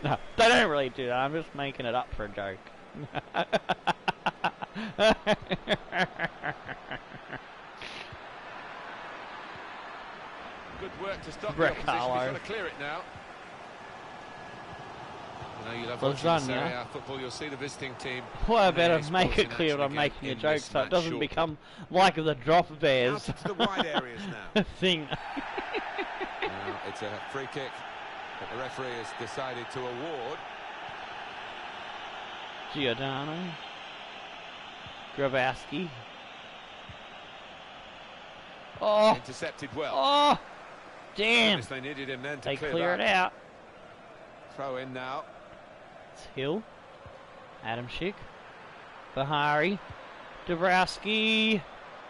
No, they don't really do that. I'm just making it up for a joke. Good work to stop the opposition. He's got to clear it now. You know, you'll have watching the Serie A football, you'll see the visiting team. Well, I better make it clear that I'm again making a in joke this so it match doesn't shortly. become like the drop bears Out into the wide areas now. thing. Now, it's a free kick that the referee has decided to award. Giordano. Grabowski. Oh, Intercepted well. oh, damn. Goodness, they needed him then to They clear clear that. it out. Throw in now. It's Hill. Adam Schick. Bahari. Dabrowski.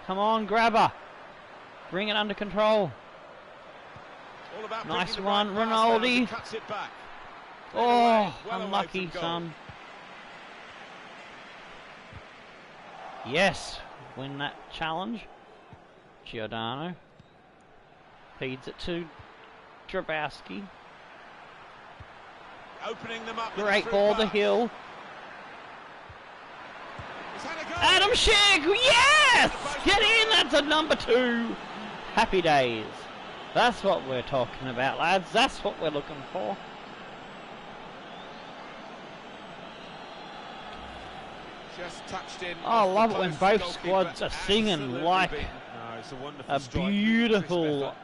Come on, grabber. Bring it under control. All about Nice picking the one, right pass now as he Ronaldo. cuts it back. Oh, Well away unlucky, from goal. son. Yes, win that challenge. Giordano feeds it to Drabowski. Opening them up. Great ball to Hill. He's had a go. Adam Schick, yes! Get in, that's a number 2. Happy days. That's what we're talking about, lads. That's what we're looking for. Just touched in. Oh, I love it when both squads are singing like It's a wonderful a strike. beautiful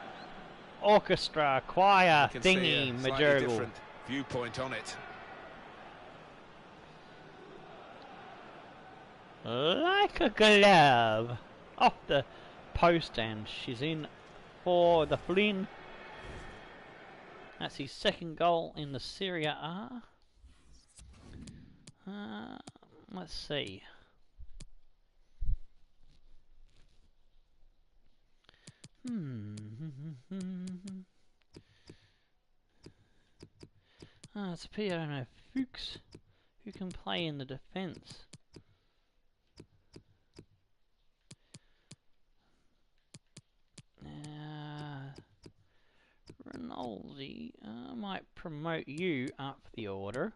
orchestra, choir, You can see thingy, a slightly majorgle. different viewpoint on it. Like a glove. Off the post, and she's in for the Flynn. That's his second goal in the Serie A. Let's see. It's Piano Fuchs who can play in the defence. Rinaldi, I might promote you up the order.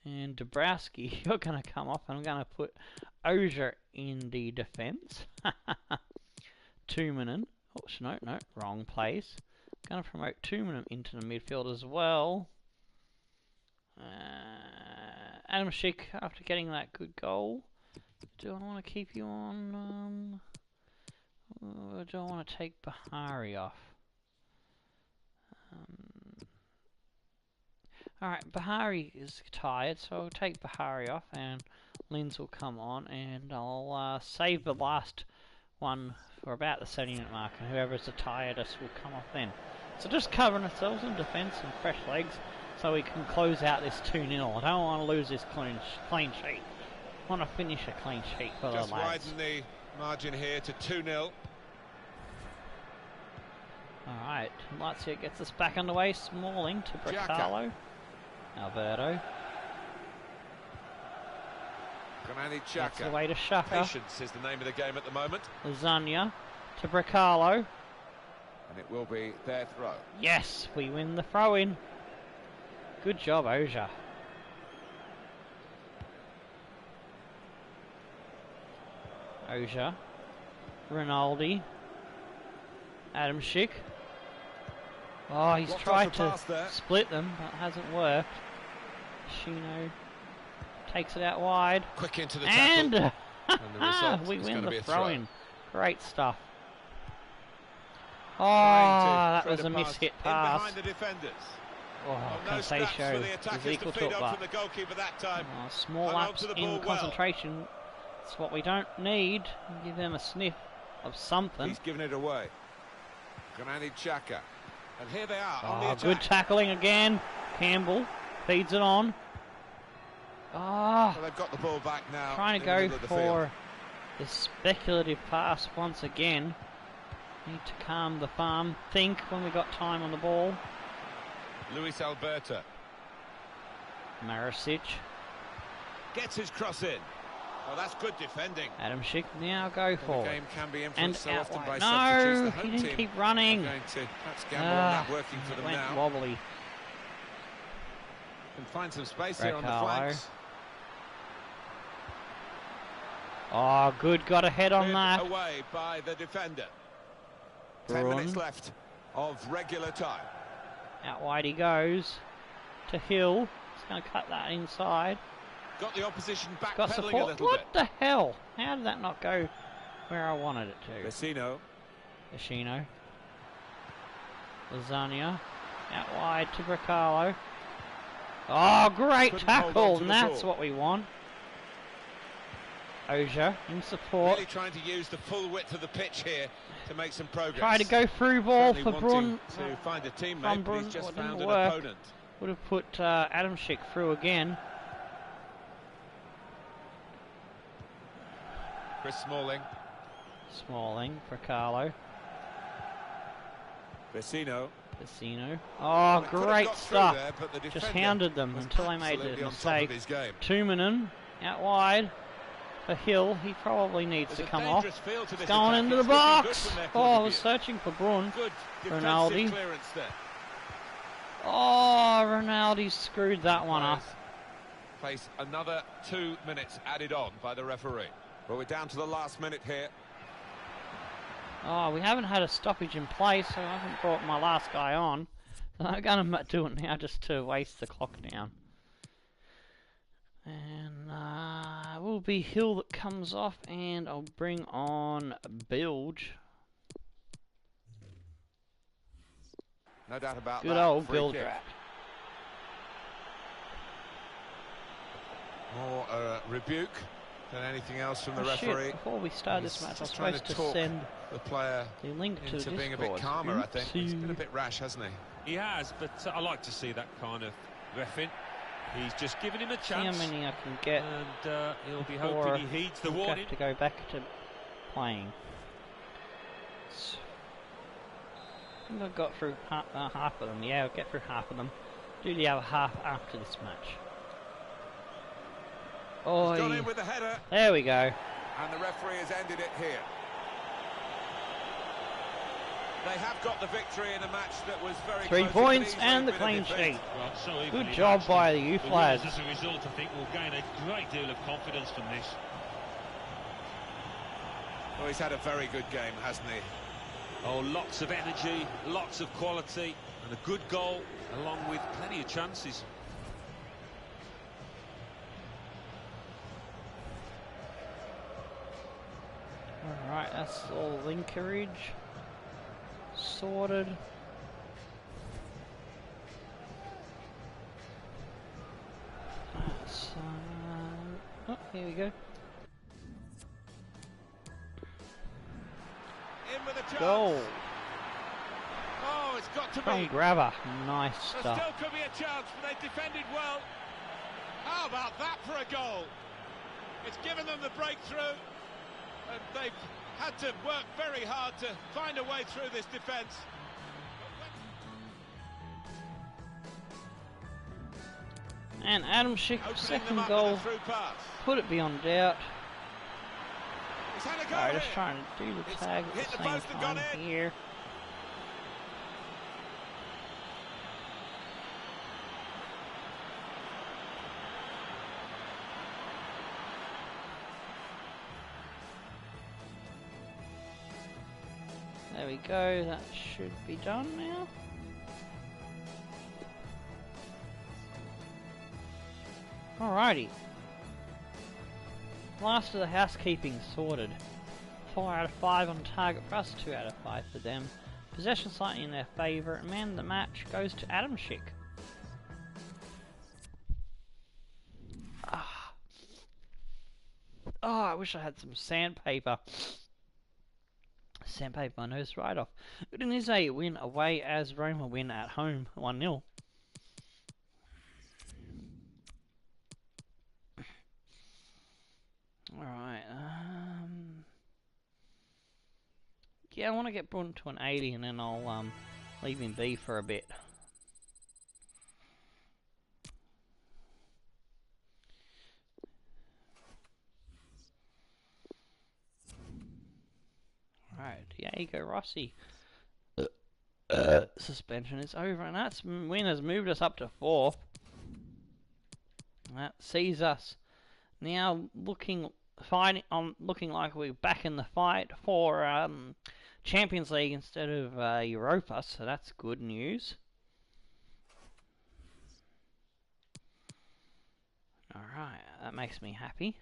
And Dabrowski, you're going to come off, and I'm going to put Ozier in the defence. Tuminen, oh, no, wrong place. Going to promote Tuminen into the midfield as well. Adam Schick, after getting that good goal, do I want to keep you on, or do I want to take Bahari off? Alright, Bahari is tired, so I'll take Bahari off and Linz will come on, and I'll save the last one for about the 70-minute mark, and whoever's the tiredest will come off then. So just covering ourselves in defence and fresh legs so we can close out this 2-0. I don't want to lose this clean sheet. I want to finish a clean sheet for the lads. Just widen the margin here to 2-0. Alright, Lazio gets us back underway. Smalling to Bracalo. Alberto. That's the way to Shaka. Patience is the name of the game at the moment. Lasagna to Bracalo. And it will be their throw. Yes, we win the throw-in. Good job, Oja. Oja. Rinaldi. Adam Schick. Oh, he's tried to split them, but it hasn't worked. Shino takes it out wide. Quick into the tackle. And the result we is win gonna the be a throw-in. Great stuff. Oh, Trying to that was a thread mishit in pass. behind the defenders. Oh, no scraps for Conceição the is attackers equal to to feed it, on but from the goalkeeper that time. small Hung on lapse to the in ball well. concentration. It's what we don't need. Give them a sniff of something. He's given it away. Granit Xhaka. And here they are on the attack. Good tackling again. Campbell feeds it on. Well, they've got the ball back now. Trying to go for the speculative pass once again. Need to calm the farm. Think when we got time on the ball. Luis Alberto. Marisic. Gets his cross in. Well, that's good defending. Adam Schick now go for The it. game can be influenced so often by No, substitutes. The he home didn't team keep running. are going to perhaps gamble on that working for them went now. wobbly. Can find some space here on the Bracalo. flanks. Oh, good. Got a head on Cleared that. away by the defender. 10 Bruin. minutes left of regular time. Out wide he goes to Hill. He's going to cut that inside. Got the opposition Got backpedaling a support. little What bit. the hell? How did that not go where I wanted it to? Vecino. Vecino. Lasagna. Out wide to Bracalo. Oh, great Couldn't hold on tackle. to And the that's ball. what we want. Oja in support. Really trying to use the full width of the pitch here to make some progress. Try to go through ball Certainly for wanting Brun. to find a teammate, from but Brun. he's just Well, it found didn't an work. opponent. Would have put Adam Schick through again. Chris Smalling. Smalling for Carlo. Vecino. Vecino. Oh, Well, it could have great got through stuff. there, but the Just defender hounded them was until they made absolutely the on top of mistake. his game. Tuminen out wide for Hill. He probably needs There's to a come off. dangerous feel to this Going attack. into the It's looking good box. from their Oh, point I of was view. searching for Brun. Good Rinaldi. defensive clearance there. Oh, Ronaldo screwed that one up. Face another 2 minutes added on by the referee. Well, we're down to the last minute here. Oh, we haven't had a stoppage in play, so I haven't brought my last guy on. So I'm going to do it now just to waste the clock down. And it will be Hill that comes off, and I'll bring on Bilge. No doubt about that. Good old Free Bilge. kick. More rebuke than anything else from the referee. Before we start this He's match, I was just trying supposed to to talk send the player the link to into being a Discord. bit calmer, I think. He's been a Oopsie. bit rash, hasn't he? He has, but I like to see that kind of reffing. He's just given him a See how chance, many I can get. and he'll be before hoping he heeds the I warning. have to go back to playing. I think I've got through half of them. Yeah, I'll get through half of them. Do the other half after this match. Oh, He's gone in with the header, there we go. and the referee has ended it here. They have got the victory in a match that was very 3 close. It points could easily and the have been a clean defeat. sheet. Well, so evenly Good job matched, by and the youth the lads. winners, as a result, I think will gain a great deal of confidence from this. Well, he's had a very good game, hasn't he? Oh, lots of energy, lots of quality, and a good goal, along with plenty of chances. Alright, that's all linkerage sorted. That's, oh, here we go. In with a chance. Goal Oh, it's got to from be. Grabber. Nice There stuff. still could be a chance, but they defended well. How about that for a goal? It's given them the breakthrough, and they've had to work very hard to find a way through this defence. And Adam Schick, Opening them second up goal, with a through pass. put it beyond doubt. He's had a go Alright, just here. trying to do the It's tag at hit the the same post and gone time in. here. There we go, that should be done now. Alrighty. Last of the housekeeping sorted. 4 out of 5 on target for us, 2 out of 5 for them. Possession slightly in their favour, and man of the match goes to Adam Schick. Oh, I wish I had some sandpaper. Sandpaper my nose right off. It is a win away as Roma win at home, 1-0. Alright, yeah, I want to get Brunt to an 80 and then I'll leave him be for a bit. Right, Diego Rossi. Suspension is over, and that win has moved us up to 4th. That sees us now looking like we're back in the fight for Champions League instead of Europa, so that's good news. Alright, that makes me happy.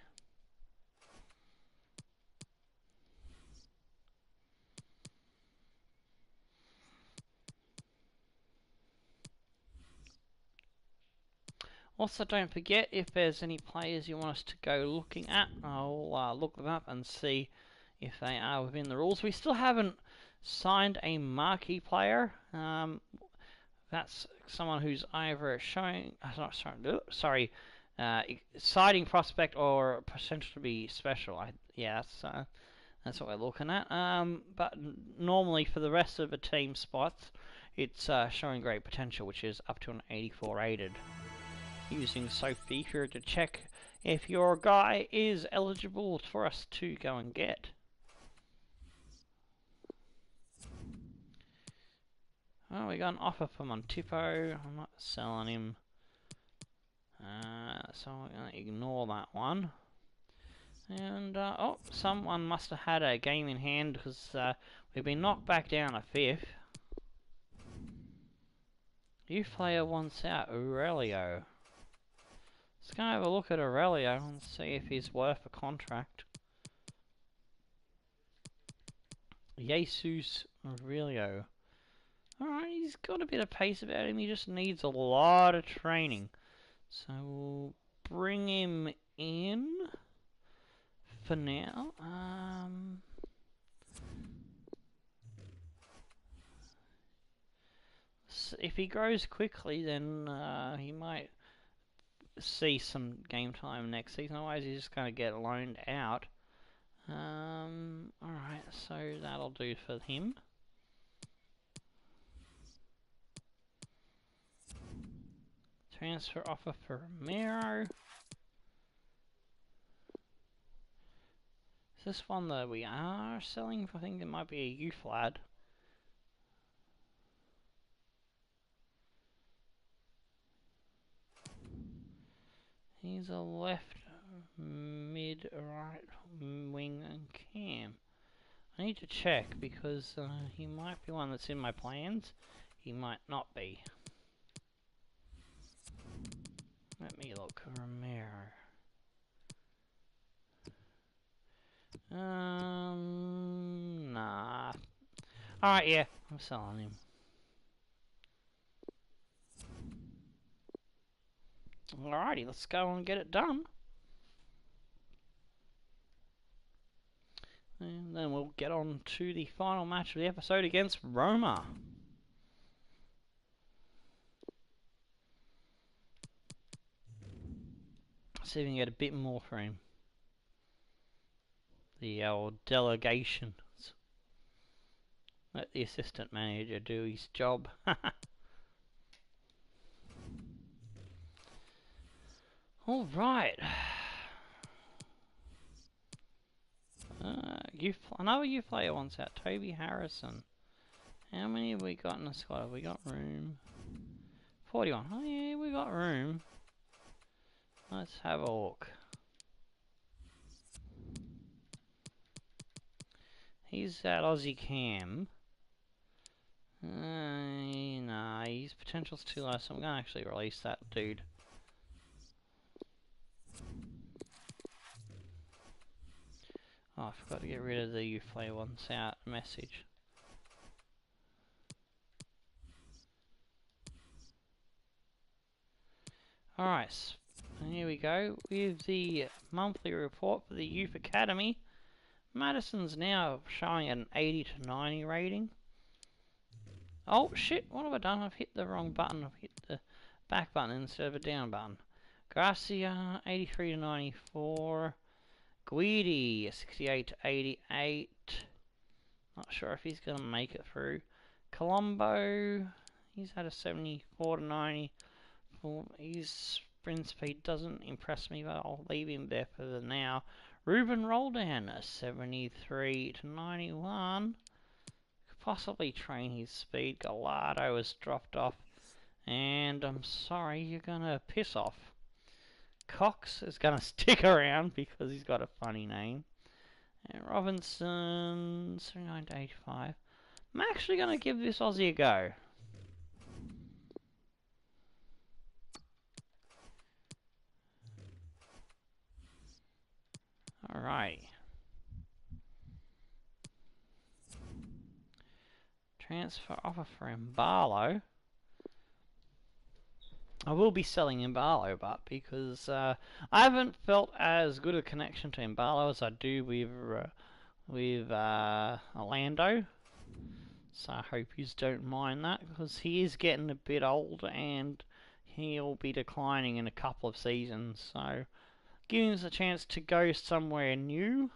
Also, don't forget, if there's any players you want us to go looking at, I'll look them up and see if they are within the rules. We still haven't signed a marquee player. That's someone who's either showing, exciting prospect or potential to be special. That's what we're looking at. But normally for the rest of the team spots, it's showing great potential, which is up to an 84 rated. Using Sophie here to check if your guy is eligible for us to go and get. Oh, we got an offer for Montipo. I'm not selling him. So I'm going to ignore that one. And, oh, someone must have had a game in hand because we've been knocked back down a 5th. New player wants out, Aurelio. Let's go have a look at Aurelio and see if he's worth a contract. Jesus Aurelio. Alright, he's got a bit of pace about him, he just needs a lot of training. So we'll bring him in for now. So if he grows quickly, then he might see some game time next season, otherwise he's just going to get loaned out. Alright, so that'll do for him. Transfer offer for Romero. Is this one that we are selling? I think it might be a youth lad. He's a left mid right wing and cam. I need to check because he might be one that's in my plans. He might not be. Let me look. Romero. Nah. Alright, yeah, I'm selling him. Alrighty, let's go and get it done. And then we'll get on to the final match of the episode against Roma. See if we can get a bit more for him. The old delegations. Let the assistant manager do his job. All right. Another youth player wants out. Toby Harrison. How many have we got in the squad? Have we got room? 41. Oh yeah, we got room. Let's have a look. He's at Aussie Cam. Nah, his potential's too low, so I'm gonna actually release that dude. Oh, I forgot to get rid of the youth player wants out message. Alright, and here we go with the monthly report for the Youth Academy. Madison's now showing an 80 to 90 rating. Oh shit, what have I done? I've hit the wrong button. I've hit the back button instead of a down button. Garcia, 83 to 94. Guidi, 68 to 88. Not sure if he's going to make it through. Colombo, he's had a 74 to 90. His sprint speed doesn't impress me, but I'll leave him there for the now. Ruben Roldan, a 73 to 91. Could possibly train his speed. Gallardo has dropped off. And I'm sorry, you're going to piss off. Cox is going to stick around because he's got a funny name. And Robinson, 79 to 85. I'm actually going to give this Aussie a go. Alright. Transfer offer for Mbalo. I will be selling Mbalo, but because I haven't felt as good a connection to Mbalo as I do with Orlando. So I hope you don't mind that, because he is getting a bit old and he'll be declining in a couple of seasons. So giving us a chance to go somewhere new.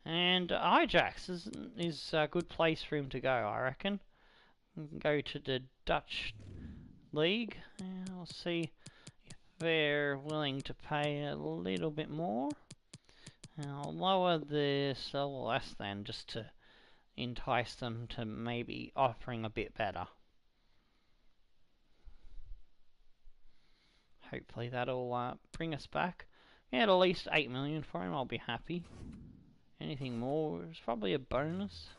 And Ajax is a good place for him to go, I reckon. We can go to the Dutch league, and we'll see if they're willing to pay a little bit more. And I'll lower this a little less than, just to entice them to maybe offering a bit better. Hopefully that'll bring us back. Yeah, at least 8 million for him, I'll be happy. Anything more is probably a bonus.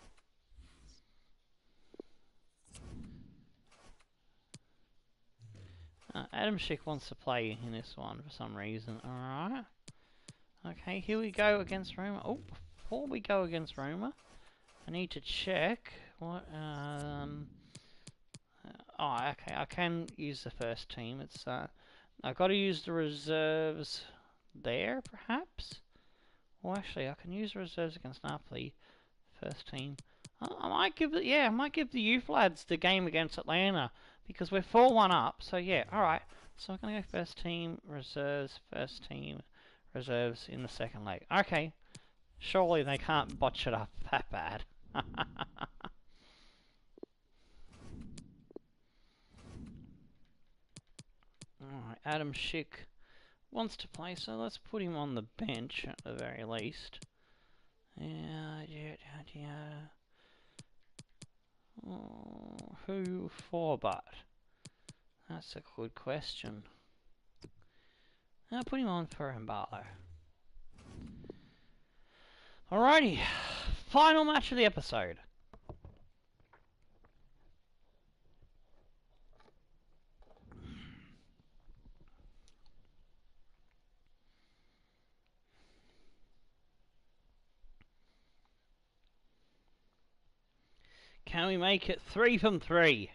Adam Schick wants to play in this one for some reason. Alright. Okay, here we go against Roma. Oh, before we go against Roma, I need to check what, oh, okay, I can use the first team. It's, I've got to use the reserves there, perhaps? Well, actually, I can use the reserves against Napoli. First team. I might give the youth lads the game against Atlanta, because we're 4-1 up. So yeah, all right. So I'm gonna go first team reserves, first team reserves in the second leg. Okay, surely they can't botch it up that bad. Alright, Adam Schick wants to play, so let's put him on the bench at the very least. Oh, who for but? That's a good question. I'll put him on for Mbalo. Alrighty, final match of the episode. Can we make it 3 from 3?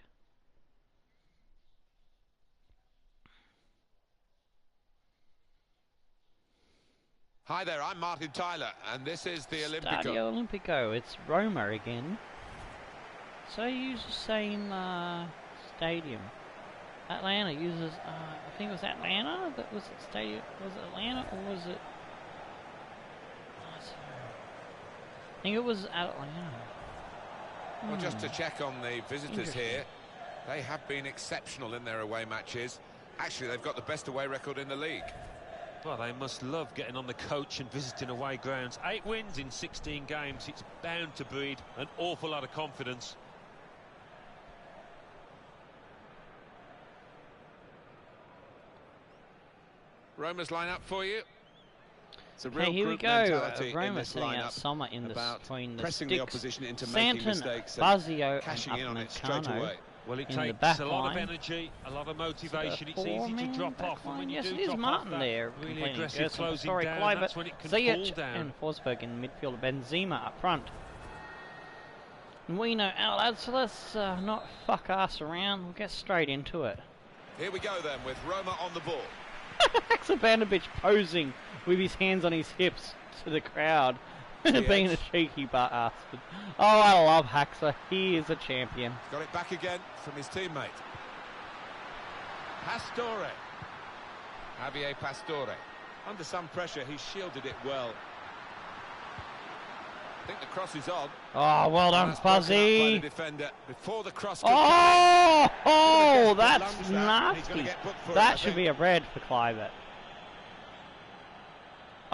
Hi there, I'm Martin Tyler, and this is the Olympico. Stadio Olimpico, it's Roma again. So you use the same stadium. Atlanta uses, I think it was Atlanta that was the stadium. Was it Atlanta or was it? I think it was Atlanta. Well, just to check on the visitors here, they have been exceptional in their away matches. Actually, they've got the best away record in the league. Well, they must love getting on the coach and visiting away grounds. 8 wins in 16 games. It's bound to breed an awful lot of confidence. Roma's line up for you. It's a real Okay, here we group go. mentality in Roma this setting out lineup Sommer in about the pressing sticks. the opposition into making Santon, mistakes and Fazio, cashing in on it straight Upamecano away. Well, it in the takes back a lot line. of energy, a lot of motivation. It's easy to Four-man drop back off, and line. when you Yes, do it is drop Martin off, there. that really completing aggressive Gerson, closing Pastori, down, Kluivert, that's when it can fall Ziyech down. and Forsberg in the midfield. Benzema up front. And we know our lads, so let's not fuck ass around. We'll get straight into it. Here we go then with Roma on the ball. Haksabanovic posing with his hands on his hips to the crowd. Being a cheeky bastard. Oh, I love Haxa. He is a champion. Got it back again from his teammate. Pastore. Javier Pastore. Under some pressure, he shielded it well. I think the cross is on. Oh, well done, That's broken up by the Fuzzy. defender before the cross could come Oh, in. that's He's gonna nasty. get booked for it, I That should think. be a red for Kluivert.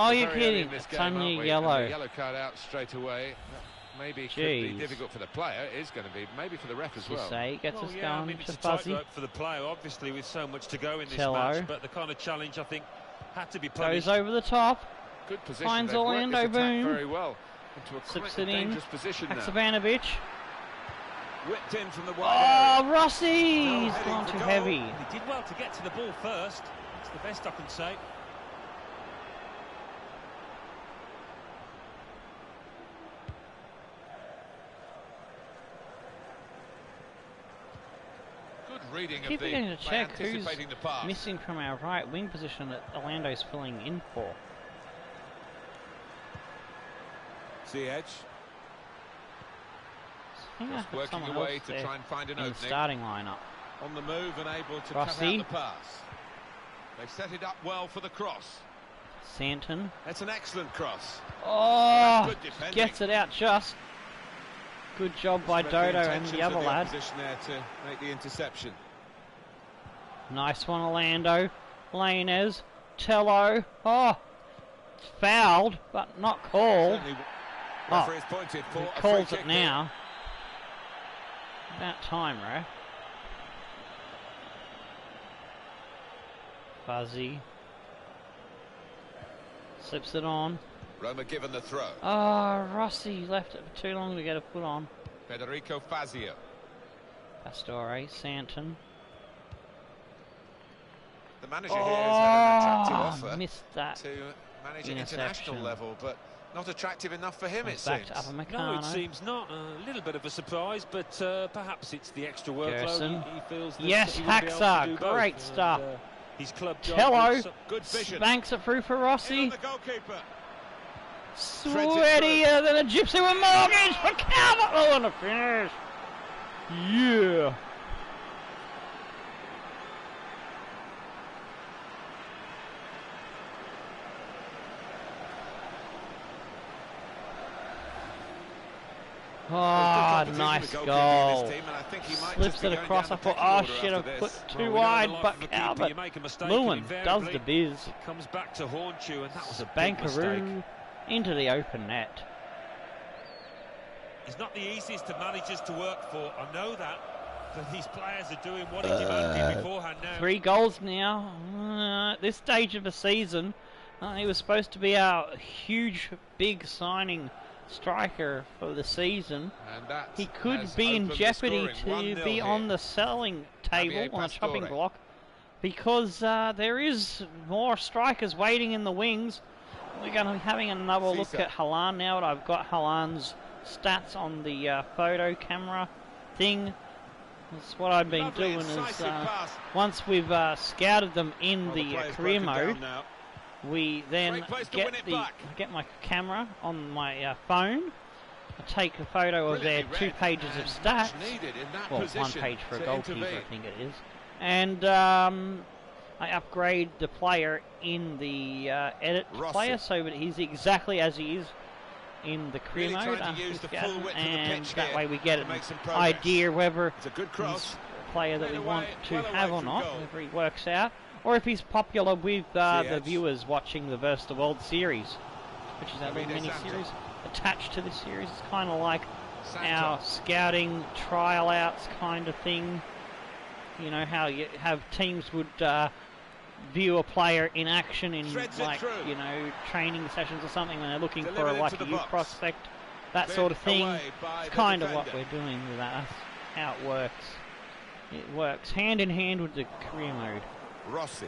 Oh, you're Very early kidding. in this It's game, only aren't we? yellow. And the yellow card out straight away. That maybe could be Jeez. difficult for the player. It is going to be maybe for the ref as You well. say gets Well, us yeah, I going mean, to it's a Fuzzy. tightrope for the player, obviously, with so much to go in this Tello. match, but the kind of challenge, I think, had to be punished. Goes over the top. Good position. Finds They've worked Orlando this attack Boone. very well into a Slips quite it in. dangerous position now. Haksabanovic. Whipped in from the wide Oh, Rossi! He's heading gone for too goal. heavy. He did well to get to the ball first. That's the best I can say. Good reading Keep of the getting to by check who's anticipating the pass. missing from our right wing position that Orlando's filling in for. Ziyech I think I just have working someone away else to there try and find an in the opening. starting lineup. On the move and able to Rossi. cut out the pass. They've set it up well for the cross. Santon. That's an excellent cross. Oh, Good defending. gets it out just. Good job by Spread Dodo and intentions the other of lad. opposition there to make the interception. Nice one, Orlando. Lainez. Tello. Oh, it's fouled, but not called. Certainly, Oh, referee's pointed for he a free calls kick it here. now. About time, ref. Fuzzy. Slips it on. Roma given the throw. Oh, Rossi left it for too long to get a foot on. Federico Fazio. Pastore, Santon. The manager here has had an attractive Oh, offer missed that. to manage at Interception. international level, but not attractive enough for him, it Comes back seems. to No, Upamecano. it seems not. A little bit of a surprise, but perhaps it's the extra workload. Gerson. He feels that Yes, he will be able to Haxa, do both. great And, stuff. His club job Tello. looks Good vision. Banks it through for In on Rossi. the goalkeeper. Sweatier than a gypsy with mortgage for Calvert. Oh, and a finish. Yeah. Oh, nice goal. Slips it across. I thought, oh shit, I've put Well, too we know wide, the life but of a keeper, Calvert. you make a mistake Lewin and does the invariably biz. it comes back to haunt you, and that was a big mistake. Bankaroo into the open net. He's not the easiest of managers to work for, I know that, but these players are doing what he demanded beforehand now. 3 goals now. At this stage of the season, he was supposed to be our huge, big signing striker for the season. And that He could has be in opened the jeopardy scoring. to 1-0 be on here. the selling table, Javier on the chopping Pastore. block, because there is more strikers waiting in the wings. We're going to be having another look Cesar. at Halan now. And I've got Halan's stats on the photo camera thing. That's what I've been Lovely doing is incisive pass. once we've scouted them in Well, the player's career broken down mode, now. we then Great place to get win it back. my camera on my phone. I take a photo of their Brilliantly 2 read pages of and stats. much needed in that Well, 1 position page for a to goalkeeper, intervene. I think it is. And I upgrade the player in the edit Rossi. player so that he's exactly as he is in the career Really mode. trying to use the Scouting, full width of the and pitch that here way we get to an make some progress. idea whether It's a good cross. he's player that we want to have or not, whether he works out, or if he's popular with the viewers watching the Versus the World series, which is our little mini-series attached to this series. It's kind of like our scouting trial outs kind of thing. You know, how you have teams would view a player in action in, like, you know, training sessions or something when they're looking for a, like, a youth prospect, that sort of thing. It's kind of what we're doing with that. That's how it works. It works hand in hand with the career mode. Rossi.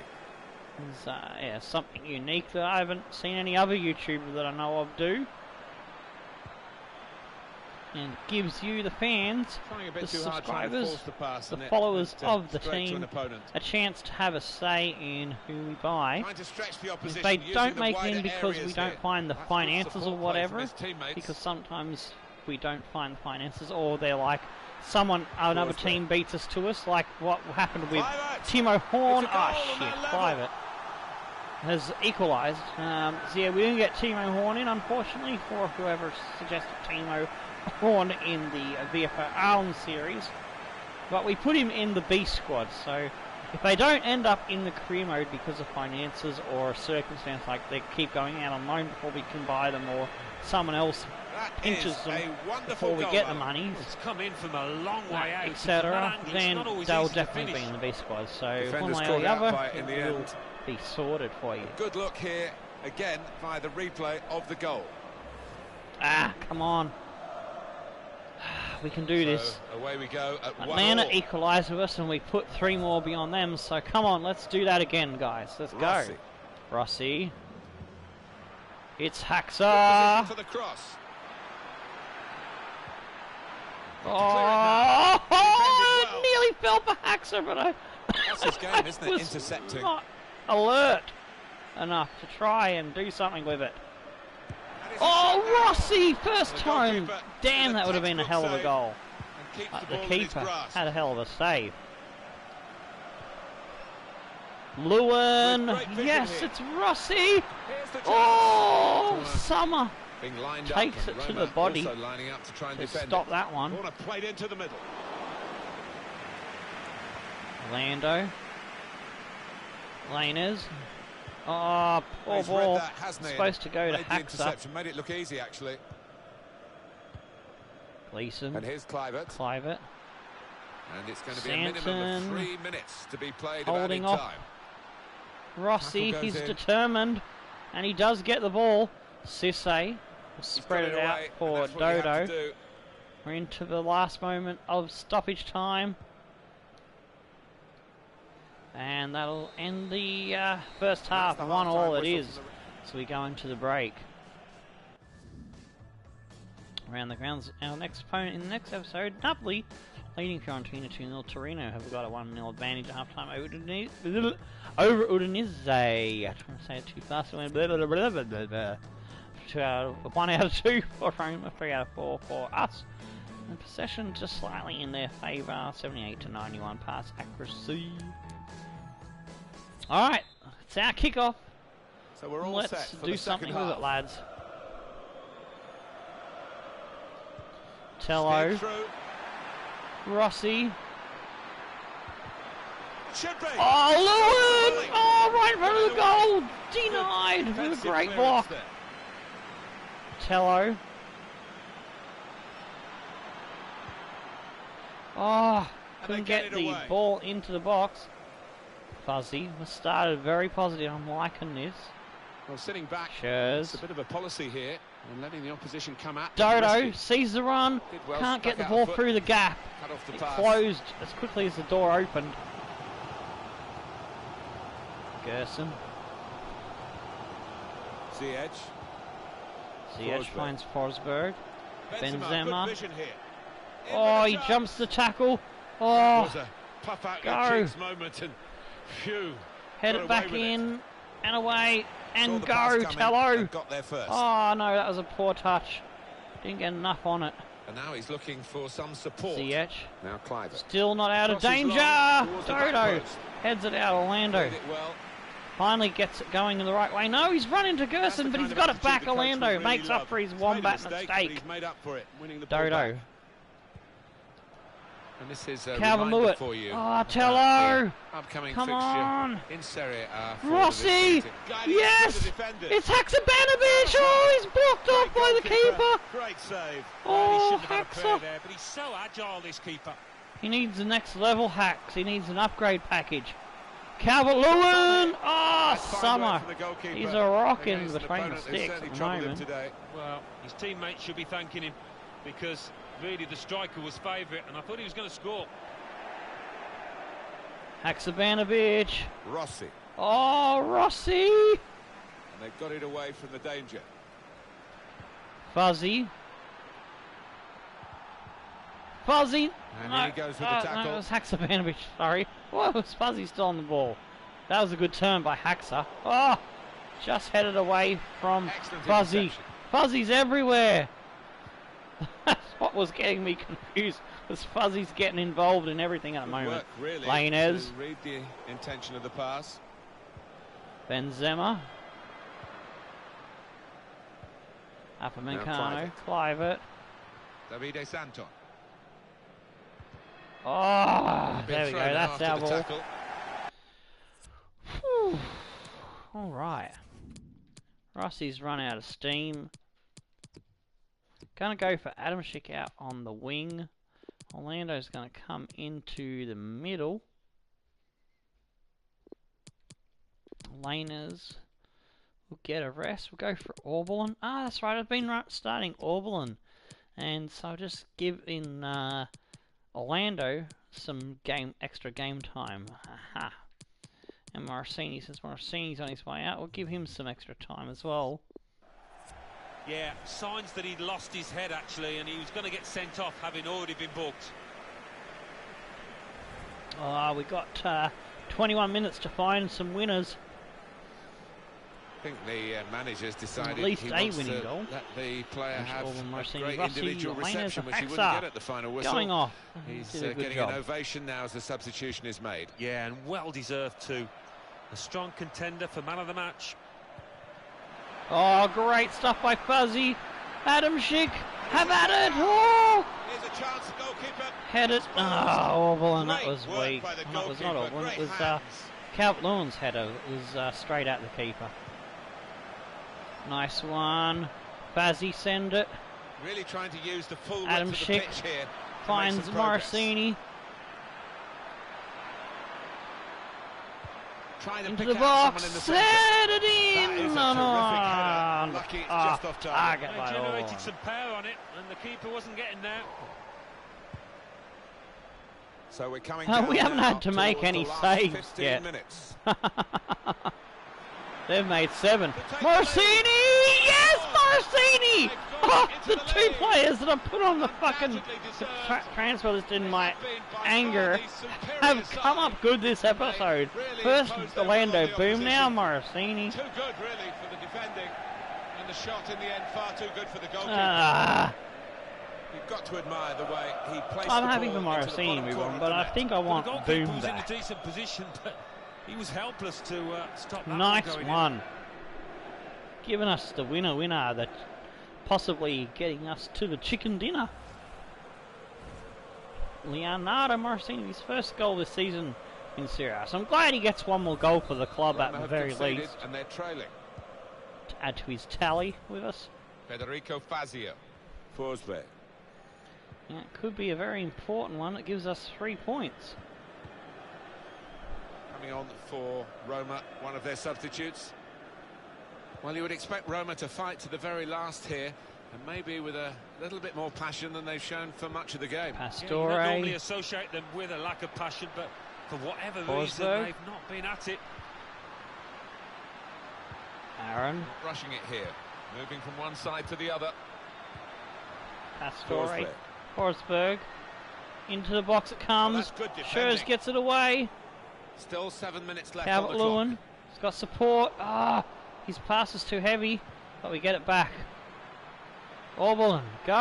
It's yeah, something unique that I haven't seen any other YouTuber that I know of do. And gives you, the fans, the subscribers, the followers of the team, a chance to have a say in who we buy. If they don't make it in because we don't find the finances or whatever, because sometimes we don't find the finances, or they're like, another team beats us to us, like what happened with Timo Horn. Oh shit, Private has equalised. So yeah, we didn't get Timo Horn in, unfortunately, for whoever suggested Timo Horn in the VFO Arlen series, but we put him in the B squad. So if they don't end up in the career mode because of finances or a circumstance, like they keep going out on loan before we can buy them, or someone else pinches them before we get the money, it's come in from a long way out, etc., then they'll definitely be in the B squad. So one way or the other, it will be sorted for you. Good look here again by the replay of the goal. Ah, come on. We can do this. Away we go at Atlanta equalised with us, and we put 3 more beyond them. So come on, let's do that again, guys. Let's go. Rossi. It's Haxa. For the cross. Oh, nearly fell for Haxa, but that's his game, isn't it? Intercepting. Not alert enough to try and do something with it. Oh, Rossi, first time. Damn, that would have been a hell of a goal. The keeper had a hell of a save. Lewin, yes, it's Rossi. Oh, Summer takes it to the body to stop that one. Lando. Laners. Oh, poor ball. Supposed to go to Haxa. Made it look easy, actually. Gleeson. And here's Kluivert. Kluivert. And it's going to be a minimum of 3 minutes to be played. Holding off Rossi. He's determined, and he does get the ball. Cisse will spread it out for Dodo. We're into the last moment of stoppage time. And that'll end the first half. 1-1 it is. So we go into the break. Around the grounds, our next opponent in the next episode, Napoli, leading Fiorentina 2-0. Torino have got a 1-0 advantage at half time over Udinese. I'm trying to say it too fast. 1 out of 2 for Roma, 3 out of 4 for us. And possession just slightly in their favour, 78 to 91 pass accuracy. Alright, it's our kickoff. So we're all Let's set for do the something half. with it, lads. Tello. Rossi. Oh, Lewin! Oh, right in front of the goal! Denied with a great block. Tello. Oh, couldn't get the ball into the box. Fuzzy was started very positive. I'm liking this. Well, sitting back, it's a bit of a policy here and letting the opposition come at. Dodo sees the run, can't get the ball through the gap. It closed as quickly as the door opened. Gerson. Ziyech finds Forsberg. Benzema. Oh, he jumps the tackle. Oh, go. Head it back in and away and go, Tello. Oh no, that was a poor touch. Didn't get enough on it. And now he's looking for some support. Ziyech. Now Kluivert. Still not out of danger. Dodo heads it out. Orlando finally gets it going in the right way. No, he's run into Gerson, but he's got it back. Orlando makes up for his Wombat mistake. Dodo. And this is a Calvin reminder Lewis. for you. Oh, Tello! Upcoming Come fixture on! in Serie A. Rossi! Yes! It's Haksabanovic! Oh, he's blocked off by the keeper! Great save. Well, he Oh, shouldn't have had a prayer Haxa! there, but he's so agile, this keeper. He needs the next level hacks. He needs an upgrade package. Calvert-Lewin! Oh, Summer! He's a rock in between the sticks at the moment. Well, his teammates should be thanking him because really the striker was favourite and I thought he was going to score. Haksabanovic. Rossi. Oh, Rossi! And they've got it away from the danger. Fuzzy. Fuzzy! And No, he goes with the tackle. no, it was Haksabanovic, sorry. Whoa, was Fuzzy still on the ball? That was a good turn by Haxa. Oh! Just headed away from Excellent Fuzzy. interception. Fuzzy's everywhere! That's what was getting me confused, was Fuzzy's getting involved in everything at the moment. Work, really, Lainez. to read the intention of the pass. Benzema. Upamecano. Clivert. Davide Santon. Oh, Been there we go, thrown that's after our the ball. tackle. Alright. Rossi's run out of steam. Gonna go for Adamczyk out on the wing. Orlando's gonna come into the middle. Laners will get a rest. We'll go for Orbelin. Ah, that's right, I've been starting Orbelin. And so I'll just give in Orlando some extra game time. Aha. And Morosini, since Morosini's on his way out, we'll give him some extra time as well. Yeah, signs that he'd lost his head actually and he was going to get sent off having already been booked. We got 21 minutes to find some winners. I think the manager's decided At least he a wants winning to goal. let the player have Morosini, a great Rossi, individual Laners, reception, which he wouldn't Haxa get at the final whistle. going off. He's Did a good getting job. an ovation now as the substitution is made. Yeah, and well deserved too. A strong contender for man of the match. Oh, great stuff by Fuzzy. Adamczyk, have at it. Oh! Here's a chance, goalkeeper. Head it. Oh, Orbelin, that Great was work weak. by the That was not goalkeeper. Orbelin, it Great was hands. Calvert-Lewin's header. It was straight at the keeper. Nice one. Fuzzy send it. Really trying to use the full width of the Adamczyk pitch here. finds Morosini. Trying to Into pick the out box, someone in the set centre. it in! That is a No, terrific header. Lucky it's just off target. target They by generated Orban. some power on it and the keeper wasn't getting there. So we're coming down We haven't now had to make towards any the last saves 15 yet. minutes. They've made 7. take the Morosini! Yes, Morosini! They've Oh, gone into the the two lead. players that I put on the fucking Undoubtedly deserved. transfer list in my Been by anger far the superior have come side. up good this episode. Really First imposed their Orlando, will on the boom, now opposition. Morosini. Too good, really, for the defending. And the shot in the end, far too good for the goalkeeper. Ah, You've got to admire the way he placed I'm the happy ball for into the Morosini bottom move corner on, of but the I net. think I The want goalkeeper Boom was in a back. decent position, but he was helpless to stop that Nice one going one. Giving us the winner that possibly getting us to the chicken dinner. Leonardo Morosini, his first goal this season in Serie A. So I'm glad he gets one more goal for the club Roma at the have very conceded least, and they're trailing. to add to his tally with us. Federico Fazio, Forsberg. Yeah, it could be a very important one. It gives us 3 points. Coming on for Roma, one of their substitutes. Well, you would expect Roma to fight to the very last here, and maybe with a little bit more passion than they've shown for much of the game. Yeah, you Pastore, don't normally associate them with a lack of passion, but for whatever reason, Forsberg. they've not been at it. Aaron, Not rushing it here, moving from one side to the other. Pastore, Forsberg. Forsberg. Into the box it comes. that's good Schurz defending. gets it away. Still 7 minutes left on the clock. Calvert-Lewin. He's got support. Ah, his pass is too heavy, but we get it back. Orbelin, go.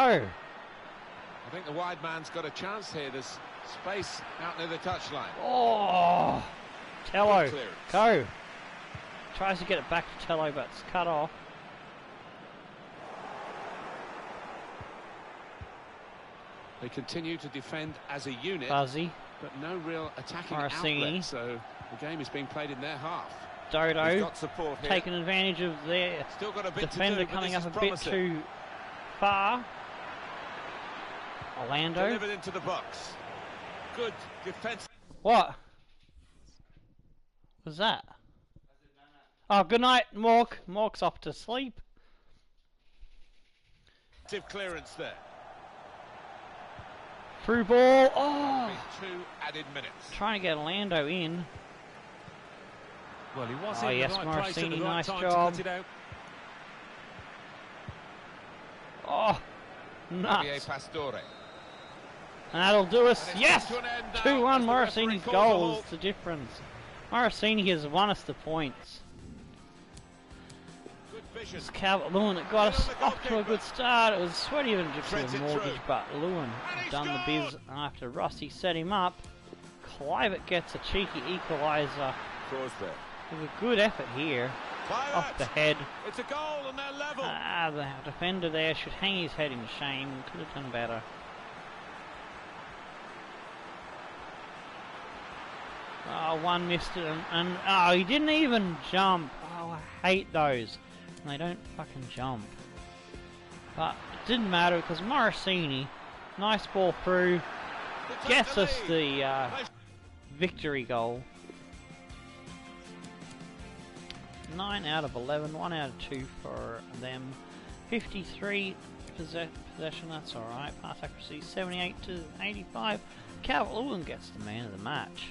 I think the wide man's got a chance here. There's space out near the touchline. Oh, Tello, Good clearance. go. Tries to get it back to Tello, but it's cut off. They continue to defend as a unit, Fuzzy. but no real attacking Morosini. outlet, so the game is being played in their half. Dodo Got support here. taking advantage of their Still got a bit defender to do, coming but up a this is bit promising. too far. Orlando. Delivered into the box. Good defence. What was that? Oh, good night, Mork. Mork's off to sleep. Clearance there. Through ball. Oh, 2 added minutes. trying to get Orlando in. Well, he was Oh, in yes, the right place at Morosini, the right nice time job. to cut it out. Oh, Javier nuts. Pastore. And that'll do us. And it's Yes! come to an end now 2-1 as the referee Morosini's calls a goal halt. is the difference. Morosini has won us the points. Good vision. It's Calvert-Lewin that got us off to a good start. It was sweaty of a Threads it mortgage, through. but Lewin he's done the biz scored! after Rossi set him up. Kluivert gets a cheeky equaliser. Scores there. It was a good effort here. Fire Off it. the head. It's a goal and they're level. The defender there should hang his head in shame. Could have done better. Oh, one missed it, and oh, he didn't even jump. Oh, I hate those. And they don't fucking jump. But it didn't matter because Morosini, nice ball through, gets us the victory goal. 9 out of 11, 1 out of 2 for them. 53 possession, that's alright. Pass accuracy 78 to 85. Calvert-Lewin gets the man of the match.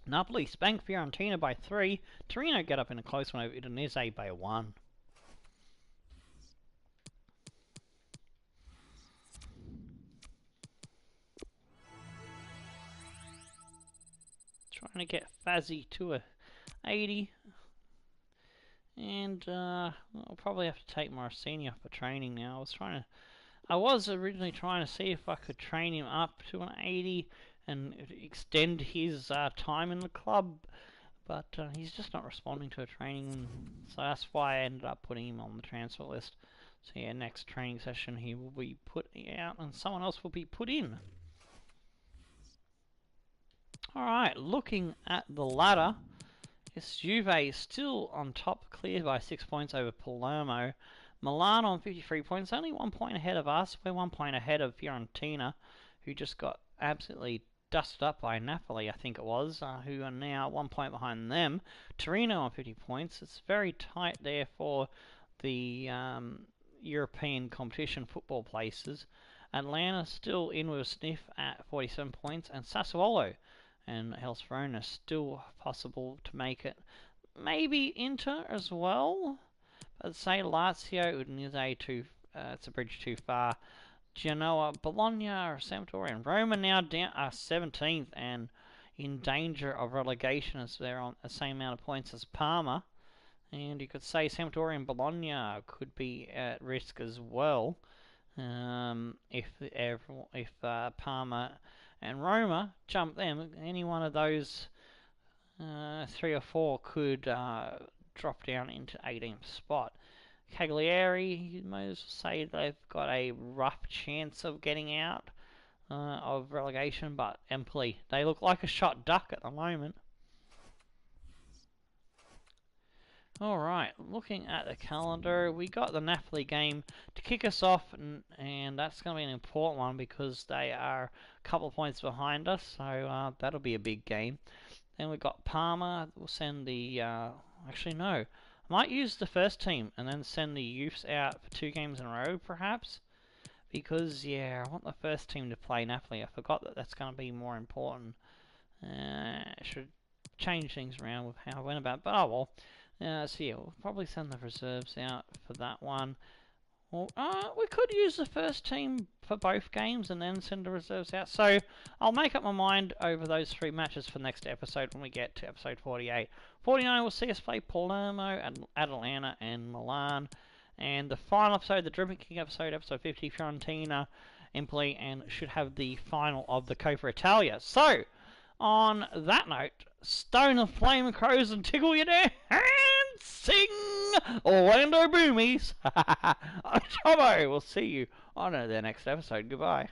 Napoli spanked Fiorentina by 3. Torino get up in a close one over Udinese by 1. Trying to get Fazzi to a 80. And I'll probably have to take Morosini off for training now. I was originally trying to see if I could train him up to an 80 and extend his time in the club, but he's just not responding to a training, so that's why I ended up putting him on the transfer list. So yeah, next training session he will be put out and someone else will be put in. Alright, looking at the ladder, yes, Juve is still on top, cleared by 6 points over Palermo. Milan on 53 points, only 1 point ahead of us. We're 1 point ahead of Fiorentina, who just got absolutely dusted up by Napoli, I think it was, who are now 1 point behind them. Torino on 50 points. It's very tight there for the European competition football places. Atlanta still in with a sniff at 47 points, and Sassuolo and Hellas Verona still possible to make it. Maybe Inter as well. But say Lazio, Udinese it's a bridge too far. Genoa, Bologna, Sampdoria, and Roma now down 17th and in danger of relegation as they're on the same amount of points as Parma. And you could say Sampdoria and Bologna could be at risk as well if Parma and Roma jump them. Any one of those 3 or 4 could drop down into 18th spot. Cagliari, you might as well say they've got a rough chance of getting out of relegation, but Empoli, they look like a shot duck at the moment. Alright, looking at the calendar, we got the Napoli game to kick us off, and that's going to be an important one because they are a couple of points behind us, so that'll be a big game. Then we've got Parma, we'll send the, actually no, I might use the first team and then send the youths out for 2 games in a row, perhaps. Because, yeah, I want the first team to play Napoli. I forgot that that's going to be more important. I should change things around with how I went about it, but oh well. So yeah, we'll probably send the reserves out for that one. Well, we could use the first team for both games and then send the reserves out. So I'll make up my mind over those 3 matches for next episode when we get to episode 48. 49 will see us play Palermo, Atalanta, and Milan. And the final episode, the Dribbling King episode, episode 50, Fiorentina, Empoli, and should have the final of the Coppa Italia. So, on that note, stone the flame crows and tickle your hands, sing! Orlando Boomies. I'm Chobbo. We'll see you on the next episode. Goodbye.